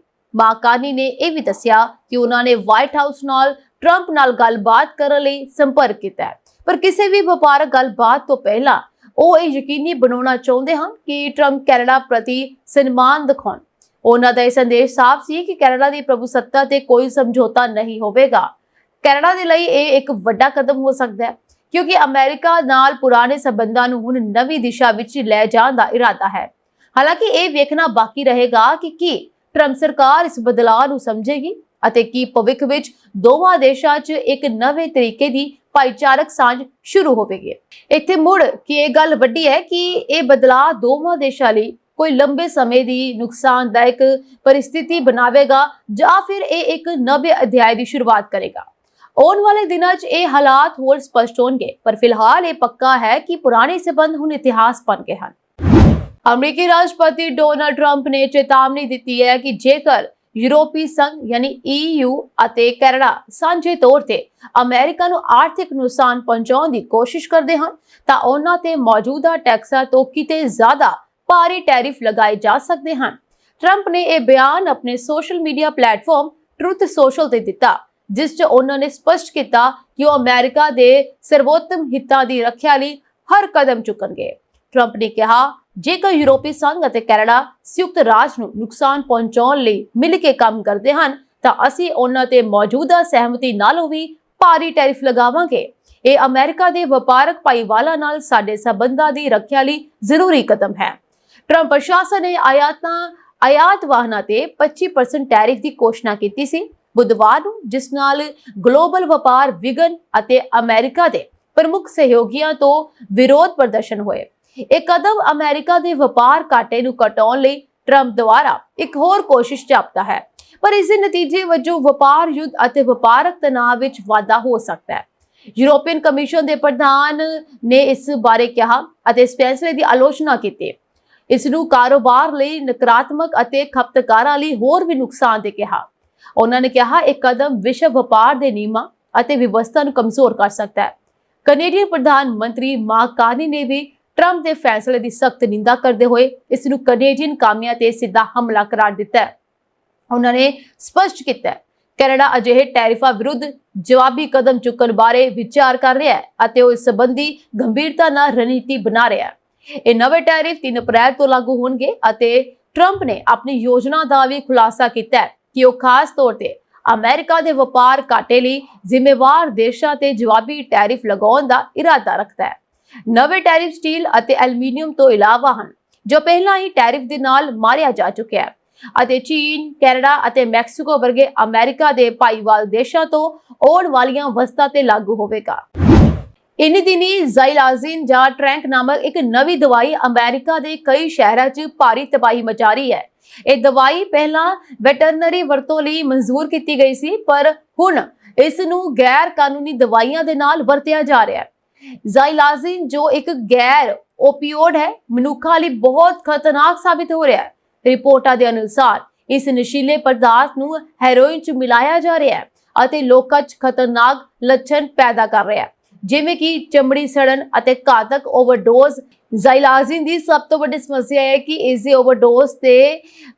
ਕਾਰਨੀ ਨੇ ਇਹ ਵੀ ਦੱਸਿਆ ਕਿ ਉਹਨਾਂ ਨੇ ਵਾਈਟ ਹਾਊਸ ਨਾਲ ਟਰੰਪ ਨਾਲ ਗੱਲਬਾਤ ਕਰਨ ਲਈ ਸੰਪਰਕ ਕੀਤਾ ਹੈ, ਪਰ ਕਿਸੇ ਵੀ ਵਪਾਰਕ ਗੱਲਬਾਤ ਤੋਂ ਪਹਿਲਾਂ ਉਹ ਇਹ ਯਕੀਨੀ ਬਣਾਉਣਾ ਚਾਹੁੰਦੇ ਹਨ ਕਿ ਟਰੰਪ ਕੈਨੇਡਾ ਪ੍ਰਤੀ ਸਨਮਾਨ ਦਿਖਾਉਣ। ਉਹਨਾਂ ਦਾ ਇਹ ਸੰਦੇਸ਼ ਸਾਫ਼ ਸੀ ਕਿ ਕੈਨੇਡਾ ਦੀ ਪ੍ਰਭੂਸੱਤਾ ਤੇ ਕੋਈ ਸਮਝੌਤਾ ਨਹੀਂ ਹੋਵੇਗਾ। ਕੈਨੇਡਾ ਦੇ ਲਈ ਇਹ ਇੱਕ ਵੱਡਾ ਕਦਮ ਹੋ ਸਕਦਾ ਹੈ ਕਿਉਂਕਿ ਅਮਰੀਕਾ ਨਾਲ ਪੁਰਾਣੇ ਸਬੰਧਾਂ ਨੂੰ ਹੁਣ ਨਵੀਂ ਦਿਸ਼ਾ ਵਿੱਚ ਲੈ ਜਾਣ ਦਾ ਇਰਾਦਾ ਹੈ। ਹਾਲਾਂਕਿ ਇਹ ਵੇਖਣਾ ਬਾਕੀ ਰਹੇਗਾ ਕਿ ਕੀ ਟਰੰਪ ਸਰਕਾਰ ਇਸ ਬਦਲਾਅ ਨੂੰ ਸਮਝੇਗੀ ਅਤੇ ਕੀ ਭਵਿੱਖ ਵਿੱਚ ਦੋਵਾਂ ਦੇਸ਼ਾਂ 'ਚ ਇੱਕ ਨਵੇਂ ਤਰੀਕੇ ਦੀ ਭਾਈਚਾਰਕ ਸਾਂਝ ਸ਼ੁਰੂ ਹੋਵੇਗੀ। ਇੱਥੇ ਮੁੜ ਕਿ ਇਹ ਗੱਲ ਵੱਡੀ ਹੈ ਕਿ ਇਹ ਬਦਲਾਅ ਦੋਵਾਂ ਦੇਸ਼ਾਂ ਲਈ ਕੋਈ ਲੰਬੇ ਸਮੇਂ ਦੀ ਨੁਕਸਾਨਦਾਇਕ ਪਰਿਸਥਿਤੀ ਬਣਾਵੇਗਾ ਜਾਂ ਫਿਰ ਇਹ ਇੱਕ ਨਵੇਂ ਅਧਿਆਇ ਦੀ ਸ਼ੁਰੂਆਤ ਕਰੇਗਾ। ਆਉਣ ਵਾਲੇ ਦਿਨਾਂ 'ਚ ਇਹ ਹਾਲਾਤ ਹੋਰ ਸਪਸ਼ਟ ਹੋਣਗੇ, ਪਰ ਫਿਲਹਾਲ ਇਹ ਪੱਕਾ ਹੈ ਕਿ ਪੁਰਾਣੇ ਸਬੰਧ ਹੁਣ ਇਤਿਹਾਸ ਬਣ ਗਏ ਹਨ। ਅਮਰੀਕੀ ਰਾਸ਼ਟਰਪਤੀ ਡੋਨਾਲਡ ਟਰੰਪ ਨੇ ਚੇਤਾਵਨੀ ਦਿੱਤੀ ਹੈ ਕਿ ਜੇਕਰ ਯੂਰਪੀ ਸੰਘ ਯਾਨੀ EU ਅਤੇ ਕੈਨੇਡਾ ਸਾਂਝੇ ਤੌਰ ਤੇ ਅਮਰੀਕਾ ਨੂੰ ਆਰਥਿਕ ਨੁਕਸਾਨ ਪਹੁੰਚਾਉਣ ਦੀ ਕੋਸ਼ਿਸ਼ ਕਰਦੇ ਹਨ ਤਾਂ ਉਹਨਾਂ ਤੇ ਮੌਜੂਦਾ ਟੈਕਸਾਂ ਤੋਂ ਕਿਤੇ ਜ਼ਿਆਦਾ ਭਾਰੀ ਟੈਰਿਫ ਲਗਾਏ ਜਾ ਸਕਦੇ ਹਨ। ਟਰੰਪ ਨੇ ਇਹ ਬਿਆਨ ਆਪਣੇ social media platform truth social ਤੇ ਦਿੱਤਾ, ਜਿਸ 'ਚ ਉਹਨਾਂ ਨੇ ਸਪਸ਼ਟ ਕੀਤਾ ਕਿ ਉਹ ਅਮਰੀਕਾ ਦੇ ਸਰਵੋਤਮ ਹਿੱਤਾਂ ਦੀ ਰੱਖਿਆ ਲਈ ਹਰ ਕਦਮ ਚੁੱਕਣਗੇ। ਟਰੰਪ ਨੇ ਕਿਹਾ, ਜੇਕਰ ਯੂਰਪੀ ਸੰਘ ਅਤੇ ਕੈਨੇਡਾ ਸੰਯੁਕਤ ਰਾਜ ਨੂੰ ਨੁਕਸਾਨ ਪਹੁੰਚਾਉਣ ਲਈ ਮਿਲ ਕੇ ਕੰਮ ਕਰਦੇ ਹਨ ਤਾਂ ਅਸੀਂ ਉਹਨਾਂ ਤੇ ਮੌਜੂਦਾ ਸਹਿਮਤੀ ਨਾਲੋਂ ਵੀ ਭਾਰੀ ਟੈਰਿਫ ਲਗਾਵਾਂਗੇ। ਇਹ ਅਮਰੀਕਾ ਦੇ ਵਪਾਰਕ ਭਾਈਵਾਲਾਂ ਨਾਲ ਸਾਡੇ ਸਬੰਧਾਂ ਦੀ ਰੱਖਿਆ ਲਈ ਜ਼ਰੂਰੀ ਕਦਮ ਹੈ। ਟਰੰਪ ਪ੍ਰਸ਼ਾਸਨ ਨੇ ਆਯਾਤ ਵਾਹਨਾਂ ਤੇ 25% ਟੈਰਿਫ ਦੀ ਘੋਸ਼ਣਾ ਕੀਤੀ ਸੀ ਬੁੱਧਵਾਰ ਨੂੰ, ਜਿਸ ਨਾਲ ਗਲੋਬਲ ਵਪਾਰ ਵਿਘਨ ਅਤੇ ਅਮਰੀਕਾ ਦੇ ਪ੍ਰਮੁੱਖ ਸਹਿਯੋਗੀਆਂ ਤੋਂ ਵਿਰੋਧ ਪ੍ਰਦਰਸ਼ਨ ਹੋਏ। ਇਹ ਕਦਮ ਅਮਰੀਕਾ ਦੇ ਵਪਾਰ ਘਾਟੇ ਨੂੰ ਘਟਾਉਣ ਲਈ ਟਰੰਪ ਦੁਆਰਾ ਇੱਕ ਹੋਰ ਕੋਸ਼ਿਸ਼ ਜਾਪਦਾ ਹੈ, ਪਰ ਇਸ ਦੇ ਨਤੀਜੇ ਵਜੋਂ ਵਪਾਰ ਯੁੱਧ ਅਤੇ ਵਪਾਰਕ ਤਣਾਅ ਵਿੱਚ ਵਾਧਾ ਹੋ ਸਕਦਾ ਹੈ। ਯੂਰੋਪੀਅਨ ਕਮਿਸ਼ਨ ਦੇ ਪ੍ਰਧਾਨ ਨੇ ਇਸ ਬਾਰੇ ਕਿਹਾ ਅਤੇ ਇਸ ਫੈਸਲੇ ਦੀ ਆਲੋਚਨਾ ਕੀਤੀ। ਇਸ ਨੂੰ ਕਾਰੋਬਾਰ ਲਈ ਨਕਾਰਾਤਮਕ ਅਤੇ ਖਪਤਕਾਰਾਂ ਲਈ ਹੋਰ ਵੀ ਨੁਕਸਾਨਦੇਹ ਕਿਹਾ। ਉਹਨਾਂ ਨੇ ਕਿਹਾ, ਇਹ ਕਦਮ ਵਿਸ਼ਵ ਵਪਾਰ ਦੇ ਨਿਯਮਾਂ ਅਤੇ ਵਿਵਸਥਾ ਨੂੰ ਕਮਜ਼ੋਰ ਕਰ ਸਕਦਾ ਹੈ। ਕੈਨੇਡੀਅਨ ਪ੍ਰਧਾਨ ਮੰਤਰੀ ਮਾਰਕ ਕਾਰਨੀ ਨੇ ਵੀ ਟਰੰਪ ਦੇ ਫੈਸਲੇ ਦੀ ਸਖਤ ਨਿੰਦਾ ਕਰਦੇ ਹੋਏ ਇਸ ਨੂੰ ਕੈਨੇਡੀਅਨ ਕਾਮਿਆਂ ਤੇ ਸਿੱਧਾ ਹਮਲਾ ਕਰਾਰ ਦਿੱਤਾ ਹੈ। ਉਹਨਾਂ ਨੇ ਸਪਸ਼ਟ ਕੀਤਾ ਹੈ, ਕੈਨੇਡਾ ਅਜਿਹੇ ਟੈਰਿਫਾਂ ਵਿਰੁੱਧ ਜਵਾਬੀ ਕਦਮ ਚੁੱਕਣ ਬਾਰੇ ਵਿਚਾਰ ਕਰ ਰਿਹਾ ਹੈ ਅਤੇ ਉਹ ਇਸ ਸੰਬੰਧੀ ਗੰਭੀਰਤਾ ਨਾਲ ਰਣਨੀਤੀ ਬਣਾ ਰਿਹਾ ਹੈ। ਇਹ ਨਵੇਂ ਟੈਰਿਫ 3 ਅਪ੍ਰੈਲ ਤੋਂ ਲਾਗੂ ਹੋਣਗੇ ਅਤੇ ਟਰੰਪ ਨੇ ਆਪਣੀ ਯੋਜਨਾ ਦਾ ਵੀ ਖੁਲਾਸਾ ਕੀਤਾ ਹੈ ਕਿ ਉਹ ਖਾਸ ਤੌਰ ਤੇ ਅਮਰੀਕਾ ਦੇ ਵਪਾਰ ਘਾਟੇ ਲਈ ਜ਼ਿੰਮੇਵਾਰ ਦੇਸ਼ਾਂ ਤੇ ਜਵਾਬੀ ਟੈਰਿਫ ਲਗਾਉਣ ਦਾ ਇਰਾਦਾ ਰੱਖਦਾ ਹੈ। ਨਵੇਂ ਟੈਰਿਫ ਸਟੀਲ ਅਤੇ ਐਲੂਮੀਨੀਅਮ ਤੋਂ ਇਲਾਵਾ ਹਨ, ਜੋ ਪਹਿਲਾਂ ਹੀ ਟੈਰਿਫ ਦੇ ਨਾਲ ਮਾਰਿਆ ਜਾ ਚੁੱਕਿਆ ਹੈ ਅਤੇ ਚੀਨ, ਕੈਨੇਡਾ ਅਤੇ ਮੈਕਸੀਕੋ ਵਰਗੇ ਅਮਰੀਕਾ ਦੇ ਭਾਈਵਾਲ ਦੇਸ਼ਾਂ ਤੋਂ ਆਉਣ ਵਾਲੀਆਂ ਵਸਤਾਂ ਤੇ ਲਾਗੂ ਹੋਵੇਗਾ। ਇਨੀ ਦਿਨੀ ਜ਼ਾਈਲਾਜ਼ਿਨ ਜਾਂ ਟ੍ਰੈਂਕ ਨਾਮਕ ਇੱਕ ਨਵੀਂ ਦਵਾਈ ਅਮਰੀਕਾ ਦੇ ਕਈ ਸ਼ਹਿਰਾਂ 'ਚ ਭਾਰੀ ਤਬਾਹੀ ਮਚਾ ਰਹੀ ਹੈ। ਇਹ ਦਵਾਈ ਪਹਿਲਾਂ ਵੈਟਰਨਰੀ ਵਰਤੋਂ ਲਈ ਮਨਜ਼ੂਰ ਕੀਤੀ ਗਈ ਸੀ, ਪਰ ਹੁਣ ਇਸ ਨੂੰ ਗੈਰ ਕਾਨੂੰਨੀ ਦਵਾਈਆਂ ਦੇ ਨਾਲ ਵਰਤਿਆ ਜਾ ਰਿਹਾ ਹੈ। ਜ਼ਾਈਲਾਜ਼ਿਨ ਜੋ ਇੱਕ ਗੈਰ ਓਪੀਓਡ ਹੈ, ਮਨੁੱਖਾਂ ਲਈ ਬਹੁਤ ਖਤਰਨਾਕ ਸਾਬਿਤ ਹੋ ਰਿਹਾ ਹੈ। ਰਿਪੋਰਟਾਂ ਦੇ ਅਨੁਸਾਰ ਇਸ ਨਸ਼ੀਲੇ ਪਦਾਰਥ ਨੂੰ ਹੈਰੋਇਨ 'ਚ ਮਿਲਾਇਆ ਜਾ ਰਿਹਾ ਹੈ ਅਤੇ ਲੋਕਾਂ 'ਚ ਖਤਰਨਾਕ ਲੱਛਣ ਪੈਦਾ ਕਰ ਰਿਹਾ ਹੈ, ਜਿਵੇਂ ਕਿ ਚਮੜੀ ਸੜਨ ਅਤੇ ਘਾਤਕ ਓਵਰਡੋਜ਼। ਜ਼ਾਈਲਾਜ਼ਿਨ ਦੀ ਸਭ ਤੋਂ ਵੱਡੀ ਸਮੱਸਿਆ ਹੈ ਕਿ ਇਸ ਦੇ ਓਵਰਡੋਜ਼ ਤੇ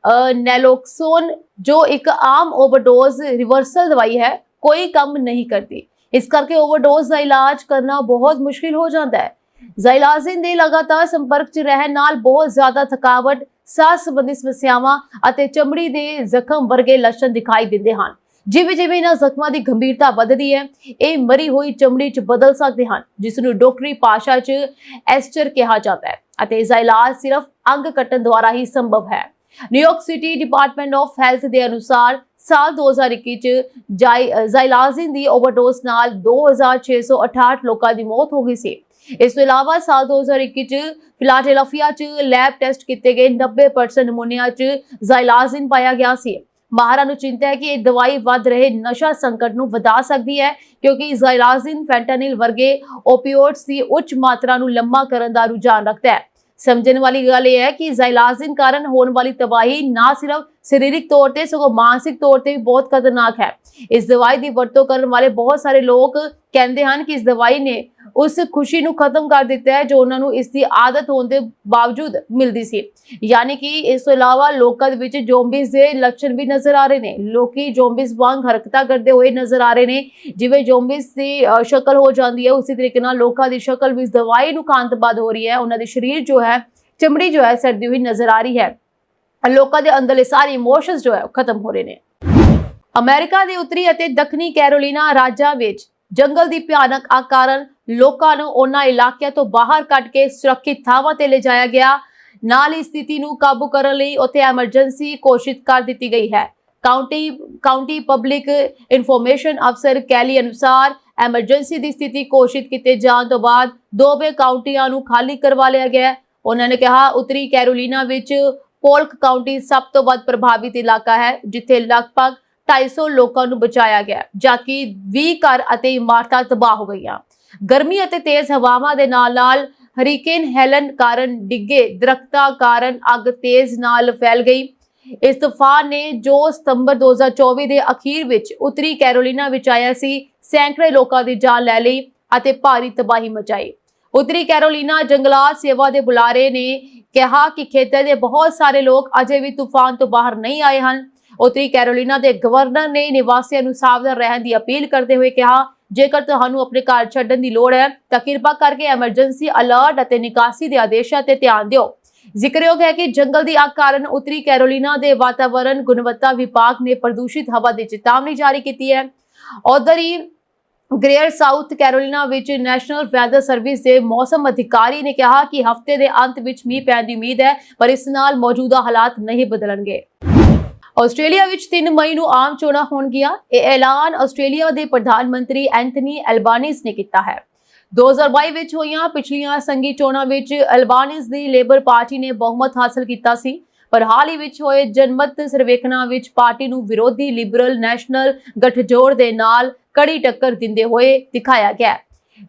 ਨੈਲੋਕਸੋਨ ਜੋ ਇੱਕ ਆਮ ਓਵਰਡੋਜ਼ ਰਿਵਰਸਲ ਦਵਾਈ ਹੈ, ਕੋਈ ਕੰਮ ਨਹੀਂ ਕਰਦੀ। ਇਸ ਕਰਕੇ ਓਵਰਡੋਜ਼ ਦਾ ਇਲਾਜ ਕਰਨਾ ਬਹੁਤ ਮੁਸ਼ਕਿਲ ਹੋ ਜਾਂਦਾ ਹੈ। ਜ਼ਾਈਲਾਜ਼ਿਨ ਦੇ ਲਗਾਤਾਰ ਸੰਪਰਕ 'ਚ ਰਹਿਣ ਨਾਲ ਬਹੁਤ ਜ਼ਿਆਦਾ ਥਕਾਵਟ, ਸਾਹ ਸੰਬੰਧੀ ਸਮੱਸਿਆਵਾਂ ਅਤੇ ਚਮੜੀ ਦੇ ਜ਼ਖਮ ਵਰਗੇ ਲੱਛਣ ਦਿਖਾਈ ਦਿੰਦੇ ਹਨ। ਜਿਵੇਂ-ਜਿਵੇਂ ਇਹਨਾਂ ਜ਼ਖਮਾਂ ਦੀ ਗੰਭੀਰਤਾ ਵੱਧਦੀ ਹੈ, ਇਹ ਮਰੀ ਹੋਈ ਚਮੜੀ 'ਚ ਬਦਲ ਸਕਦੇ ਹਨ, ਜਿਸ ਨੂੰ ਡਾਕਟਰੀ ਭਾਸ਼ਾ 'ਚ ਐਸਚਰ ਕਿਹਾ ਜਾਂਦਾ ਹੈ ਅਤੇ ਇਸ ਦਾ ਇਲਾਜ ਸਿਰਫ ਅੰਗ ਕੱਟਣ ਦੁਆਰਾ ਹੀ ਸੰਭਵ ਹੈ। New York city department of health ਦੇ ਅਨੁਸਾਰ ਸਾਲ 2021 ਚ ਜ਼ਾਈਲਾਜ਼ਿਨ ਦੀ ਓਵਰਡੋਜ਼ ਨਾਲ 2668 ਲੋਕਾਂ ਦੀ ਮੌਤ ਹੋ ਗਈ ਸੀ। ਇਸ ਤੋਂ ਇਲਾਵਾ ਸਾਲ 2021 ਚ ਫਿਲਾਡੈਲਫੀਆ ਚ ਲੈਬ ਟੈਸਟ ਕੀਤੇ ਗਏ 90% ਨਮੂਨਿਆਂ ਚ ਜ਼ਾਈਲਾਜ਼ਿਨ ਪਾਇਆ ਗਿਆ ਸੀ। ਮਾਹਰਾਂ ਨੂੰ ਚਿੰਤਾ ਹੈ ਕਿ ਇਹ ਦਵਾਈ ਵੱਧ ਰਹੇ ਨਸ਼ਾ ਸੰਕਟ ਨੂੰ ਵਧਾ ਸਕਦੀ ਹੈ, ਕਿਉਂਕਿ ਜ਼ਾਈਲਾਜ਼ਿਨ ਫੈਂਟਾਨਿਲ ਵਰਗੇ ਓਪੀਓਇਡਸ ਦੀ ਉੱਚ ਮਾਤਰਾ ਨੂੰ ਲੰਮਾ ਕਰਨ ਦਾ ਰੁਝਾਨ ਰੱਖਦਾ ਹੈ। ਸਮਝਣ ਵਾਲੀ ਗੱਲ ਇਹ ਹੈ ਕਿ ਜ਼ਾਈਲਾਜ਼ਿਨ ਕਾਰਨ ਹੋਣ ਵਾਲੀ ਤਬਾਹੀ ਨਾ ਸਿਰਫ ਸਰੀਰਕ ਤੌਰ ਤੇ ਸਗੋਂ ਮਾਨਸਿਕ ਤੌਰ ਤੇ ਵੀ ਬਹੁਤ ਖਤਰਨਾਕ ਹੈ। ਇਸ ਦਵਾਈ ਦੀ ਵਰਤੋਂ ਕਰਨ ਵਾਲੇ ਬਹੁਤ ਸਾਰੇ ਲੋਕ ਕਹਿੰਦੇ ਹਨ ਕਿ ਇਸ ਦਵਾਈ ਨੇ ਉਸ ਖੁਸ਼ੀ ਨੂੰ ਖਤਮ ਕਰ ਦਿੱਤਾ ਹੈ ਜੋ ਉਹਨਾਂ ਨੂੰ ਇਸ ਦੀ ਆਦਤ ਹੋਣ ਦੇ ਬਾਵਜੂਦ ਮਿਲਦੀ ਸੀ। ਯਾਨੀ ਕਿ ਇਸ ਤੋਂ ਇਲਾਵਾ ਲੋਕਾਂ ਦੇ ਵਿੱਚ ਜ਼ੋਂਬੀਜ਼ ਦੇ ਲੱਛਣ ਵੀ ਨਜ਼ਰ ਆ ਰਹੇ ਨੇ। ਲੋਕੀ ਜ਼ੋਂਬੀਜ਼ ਵਾਂਗ ਹਰਕਤਾਂ ਕਰਦੇ ਹੋਏ ਨਜ਼ਰ ਆ ਰਹੇ ਨੇ। ਜਿਵੇਂ ਜ਼ੋਂਬੀਜ਼ ਦੀ ਸ਼ਕਲ ਹੋ ਜਾਂਦੀ ਹੈ, ਉਸੇ ਤਰੀਕੇ ਨਾਲ ਲੋਕਾਂ ਦੀ ਸ਼ਕਲ ਵੀ ਇਸ ਦਵਾਈ ਨੂੰ ਖਾਣ ਤੋਂ ਬਾਅਦ ਹੋ ਰਹੀ ਹੈ। ਉਹਨਾਂ ਦੇ ਸਰੀਰ ਜੋ ਹੈ, ਚਮੜੀ ਜੋ ਹੈ ਸੜਦੀ ਹੋਈ ਨਜ਼ਰ ਆ ਰਹੀ ਹੈ। ਲੋਕਾਂ ਦੇ ਅੰਦਰਲੇ ਸਾਰੇ ਇਮੋਸ਼ਨਸ ਜੋ ਹੈ ਖਤਮ ਹੋ ਰਹੇ ਨੇ। ਅਮਰੀਕਾ ਦੇ ਉੱਤਰੀ ਅਤੇ ਦੱਖਣੀ ਕੈਰੋਲੀਨਾ ਰਾਜਾਂ ਵਿੱਚ ਜੰਗਲ ਦੀ ਭਿਆਨਕ ਅੱਗ ਕਾਰਨ ਲੋਕਾਂ ਨੂੰ ਉਹਨਾਂ ਇਲਾਕਿਆਂ ਤੋਂ ਬਾਹਰ ਕੱਢ ਕੇ ਸੁਰੱਖਿਅਤ ਥਾਵਾਂ ਤੇ ਲਿਜਾਇਆ ਗਿਆ। ਨਾਲ ਹੀ ਸਥਿਤੀ ਨੂੰ ਕਾਬੂ ਕਰਨ ਲਈ ਉੱਥੇ ਐਮਰਜੈਂਸੀ ਘੋਸ਼ਿਤ ਕਰ ਦਿੱਤੀ ਗਈ ਹੈ। ਕਾਉਂਟੀ ਪਬਲਿਕ ਇਨਫੋਰਮੇਸ਼ਨ ਅਫਸਰ ਕੈਲੀ ਅਨੁਸਾਰ ਐਮਰਜੈਂਸੀ ਦੀ ਸਥਿਤੀ ਘੋਸ਼ਿਤ ਕੀਤੇ ਜਾਣ ਤੋਂ ਬਾਅਦ ਦੋਵੇਂ ਕਾਉਂਟੀਆਂ ਨੂੰ ਖਾਲੀ ਕਰਵਾ ਲਿਆ ਗਿਆ। ਉਹਨਾਂ ਨੇ ਕਿਹਾ ਉੱਤਰੀ ਕੈਰੋਲੀਨਾ ਵਿੱਚ ਪੋਲਕ ਕਾਉਂਟੀ ਸਭ ਤੋਂ ਵੱਧ ਪ੍ਰਭਾਵਿਤ ਇਲਾਕਾ ਹੈ, ਜਿੱਥੇ ਲਗਭਗ 250 ਲੋਕਾਂ ਨੂੰ ਬਚਾਇਆ ਗਿਆ, ਜਦਕਿ 20 ਘਰ ਅਤੇ ਇਮਾਰਤਾਂ ਤਬਾਹ ਹੋ ਗਈਆਂ। ਗਰਮੀ ਅਤੇ ਤੇਜ਼ ਹਵਾਵਾਂ ਦੇ ਨਾਲ ਹਰੀਕੇਨ ਹੈਲਨ ਕਾਰਨ ਡਿੱਗੇ ਦਰਖਤਾਂ ਕਾਰਨ ਅੱਗ ਤੇਜ਼ ਨਾਲ ਫੈਲ ਗਈ। ਇਸ ਤੂਫਾਨ ਨੇ ਜੋ ਸਤੰਬਰ 2024 ਦੇ ਅਖੀਰ ਵਿੱਚ ਉੱਤਰੀ ਕੈਰੋਲੀਨਾ ਵਿੱਚ ਆਇਆ ਸੀ, ਸੈਂਕੜੇ ਲੋਕਾਂ ਦੀ ਜਾਨ ਲੈ ਲਈ ਅਤੇ ਭਾਰੀ ਤਬਾਹੀ ਮਚਾਈ। ਉੱਤਰੀ ਕੈਰੋਲੀਨਾ ਜੰਗਲਾਤ ਸੇਵਾ ਦੇ ਬੁਲਾਰੇ ਨੇ ਕਿਹਾ ਕਿ ਖੇਤਰ ਦੇ ਬਹੁਤ ਸਾਰੇ ਲੋਕ ਅਜੇ ਵੀ ਤੂਫਾਨ ਤੋਂ ਬਾਹਰ ਨਹੀਂ ਆਏ ਹਨ। ਉੱਤਰੀ ਕੈਰੋਲੀਨਾ ਦੇ ਗਵਰਨਰ ਨੇ ਨਿਵਾਸੀਆਂ ਨੂੰ ਸਾਵਧਾਨ ਰਹਿਣ ਦੀ ਅਪੀਲ ਕਰਦੇ ਹੋਏ ਕਿਹਾ, ਜੇਕਰ ਤੁਹਾਨੂੰ ਆਪਣੇ ਘਰ ਛੱਡਣ ਦੀ ਲੋੜ ਹੈ ਤਾਂ ਕਿਰਪਾ ਕਰਕੇ ਐਮਰਜੈਂਸੀ ਅਲਰਟ ਅਤੇ ਨਿਕਾਸੀ ਦੇ ਆਦੇਸ਼ਾਂ ਤੇ ਧਿਆਨ ਦਿਓ। ਜ਼ਿਕਰਯੋਗ ਹੈ ਕਿ ਜੰਗਲ ਦੀ ਅੱਗ ਕਾਰਨ ਉੱਤਰੀ ਕੈਰੋਲੀਨਾ ਦੇ ਵਾਤਾਵਰਣ ਗੁਣਵੱਤਾ ਵਿਭਾਗ ਨੇ ਪ੍ਰਦੂਸ਼ਿਤ ਹਵਾ ਦੀ ਚੇਤਾਵਨੀ ਜਾਰੀ ਕੀਤੀ ਹੈ। ਉਧਰ ਹੀ ਗ੍ਰੇਟਰ ਸਾਊਥ ਕੈਰੋਲੀਨਾ ਵਿੱਚ ਨੈਸ਼ਨਲ ਵੈਦਰ ਸਰਵਿਸ ਦੇ ਮੌਸਮ ਅਧਿਕਾਰੀ ਨੇ ਕਿਹਾ ਕਿ ਹਫ਼ਤੇ ਦੇ ਅੰਤ ਵਿੱਚ ਮੀਂਹ ਪੈਣ ਦੀ ਉਮੀਦ ਹੈ, ਪਰ ਇਸ ਨਾਲ ਮੌਜੂਦਾ ਹਾਲਾਤ ਨਹੀਂ ਬਦਲਣਗੇ। ਆਸਟ੍ਰੇਲੀਆ ਵਿੱਚ 3 ਮਈ ਨੂੰ ਆਮ ਚੋਣਾਂ ਹੋਣਗੀਆਂ। ਇਹ ਐਲਾਨ ਆਸਟ੍ਰੇਲੀਆ ਦੇ ਪ੍ਰਧਾਨ ਮੰਤਰੀ ਐਂਥਨੀ ਐਲਬਾਨੀਜ਼ ਨੇ ਕੀਤਾ ਹੈ। 2022 ਵਿੱਚ ਹੋਈਆਂ ਪਿਛਲੀਆਂ ਸੰਘੀ ਚੋਣਾਂ ਵਿੱਚ ਐਲਬਾਨੀਜ਼ ਦੀ ਲੇਬਰ ਪਾਰਟੀ ਨੇ ਬਹੁਮਤ ਹਾਸਲ ਕੀਤਾ ਸੀ, ਪਰ ਹਾਲ ਹੀ ਵਿੱਚ ਹੋਏ ਜਨਮਤ ਸਰਵੇਖਣਾਂ ਵਿੱਚ ਪਾਰਟੀ ਨੂੰ ਵਿਰੋਧੀ ਲਿਬਰਲ ਨੈਸ਼ਨਲ ਗਠਜੋੜ ਦੇ ਨਾਲ ਕੜੀ ਟੱਕਰ ਦਿੰਦੇ ਹੋਏ ਦਿਖਾਇਆ ਗਿਆ,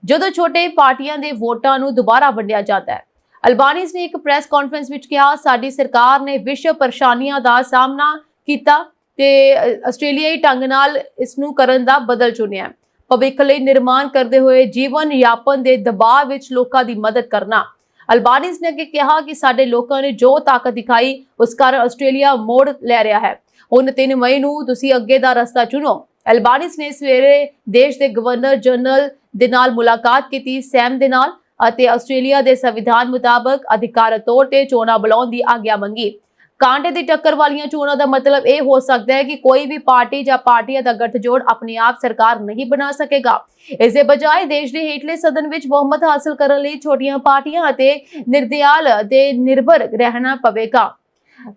ਜਦੋਂ ਛੋਟੇ ਪਾਰਟੀਆਂ ਦੇ ਵੋਟਾਂ ਨੂੰ ਦੁਬਾਰਾ ਵੰਡਿਆ ਜਾਂਦਾ ਹੈ। ਐਲਬਾਨੀਜ਼ ਨੇ ਇੱਕ ਪ੍ਰੈਸ ਕਾਨਫਰੰਸ ਵਿੱਚ ਕਿਹਾ, ਸਾਡੀ ਸਰਕਾਰ ਨੇ ਵਿਸ਼ਵ ਪਰੇਸ਼ਾਨੀਆਂ ਦਾ ਸਾਹਮਣਾ ਕੀਤਾ ਤੇ ਆਸਟ੍ਰੇਲੀਆਈ ਢੰਗ ਨਾਲ ਇਸ ਨੂੰ ਕਰਨ ਦਾ ਬਦਲ ਚੁਣਿਆ। ਭਵਿੱਖ ਲਈ ਨਿਰਮਾਣ ਕਰਦੇ ਹੋਏ ਜੀਵਨ ਯਾਪਨ ਦੇ ਦਬਾਅ ਵਿੱਚ ਲੋਕਾਂ ਦੀ ਮਦਦ ਕਰਨਾ। ਐਲਬਾਨੀਜ਼ ਨੇ ਅੱਗੇ ਕਿਹਾ ਕਿ ਸਾਡੇ ਲੋਕਾਂ ਨੇ ਜੋ ਤਾਕਤ ਦਿਖਾਈ ਉਸ ਕਾਰਨ ਆਸਟ੍ਰੇਲੀਆ ਮੋੜ ਲੈ ਰਿਹਾ ਹੈ। ਹੁਣ 3 ਮਈ ਨੂੰ ਤੁਸੀਂ ਅੱਗੇ ਦਾ ਰਸਤਾ ਚੁਣੋ। ਐਲਬਾਨੀਜ਼ ਨੇ ਸਵੇਰੇ ਦੇਸ਼ ਦੇ ਗਵਰਨਰ ਜਨਰਲ ਦੇ ਨਾਲ ਮੁਲਾਕਾਤ ਕੀਤੀ, ਸੈਮ ਦੇ ਨਾਲ, ਅਤੇ ਆਸਟ੍ਰੇਲੀਆ ਦੇ ਸੰਵਿਧਾਨ ਮੁਤਾਬਕ ਅਧਿਕਾਰਤ ਤੌਰ ਤੇ ਚੋਣਾਂ ਬੁਲਾਉਣ ਦੀ ਆਗਿਆ ਮੰਗੀ। ਕਾਂਟੇ ਦੀ ਟੱਕਰ ਵਾਲੀਆਂ ਚੋਣਾਂ ਦਾ ਮਤਲਬ ਇਹ ਹੋ ਸਕਦਾ ਹੈ ਕਿ ਕੋਈ ਵੀ ਪਾਰਟੀ ਜਾਂ ਪਾਰਟੀਆਂ ਦਾ ਗਠਜੋੜ ਆਪਣੇ ਆਪ ਸਰਕਾਰ ਨਹੀਂ ਬਣਾ ਸਕੇਗਾ। ਇਸ ਦੇ ਬਜਾਏ ਦੇਸ਼ ਦੇ ਹੇਠਲੇ ਸਦਨ ਵਿੱਚ ਬਹੁਮਤ ਹਾਸਲ ਕਰਨ ਲਈ ਛੋਟੀਆਂ ਪਾਰਟੀਆਂ ਅਤੇ ਨਿਰਦਿਆਲ ਤੇ ਨਿਰਭਰ ਰਹਿਣਾ ਪਵੇਗਾ।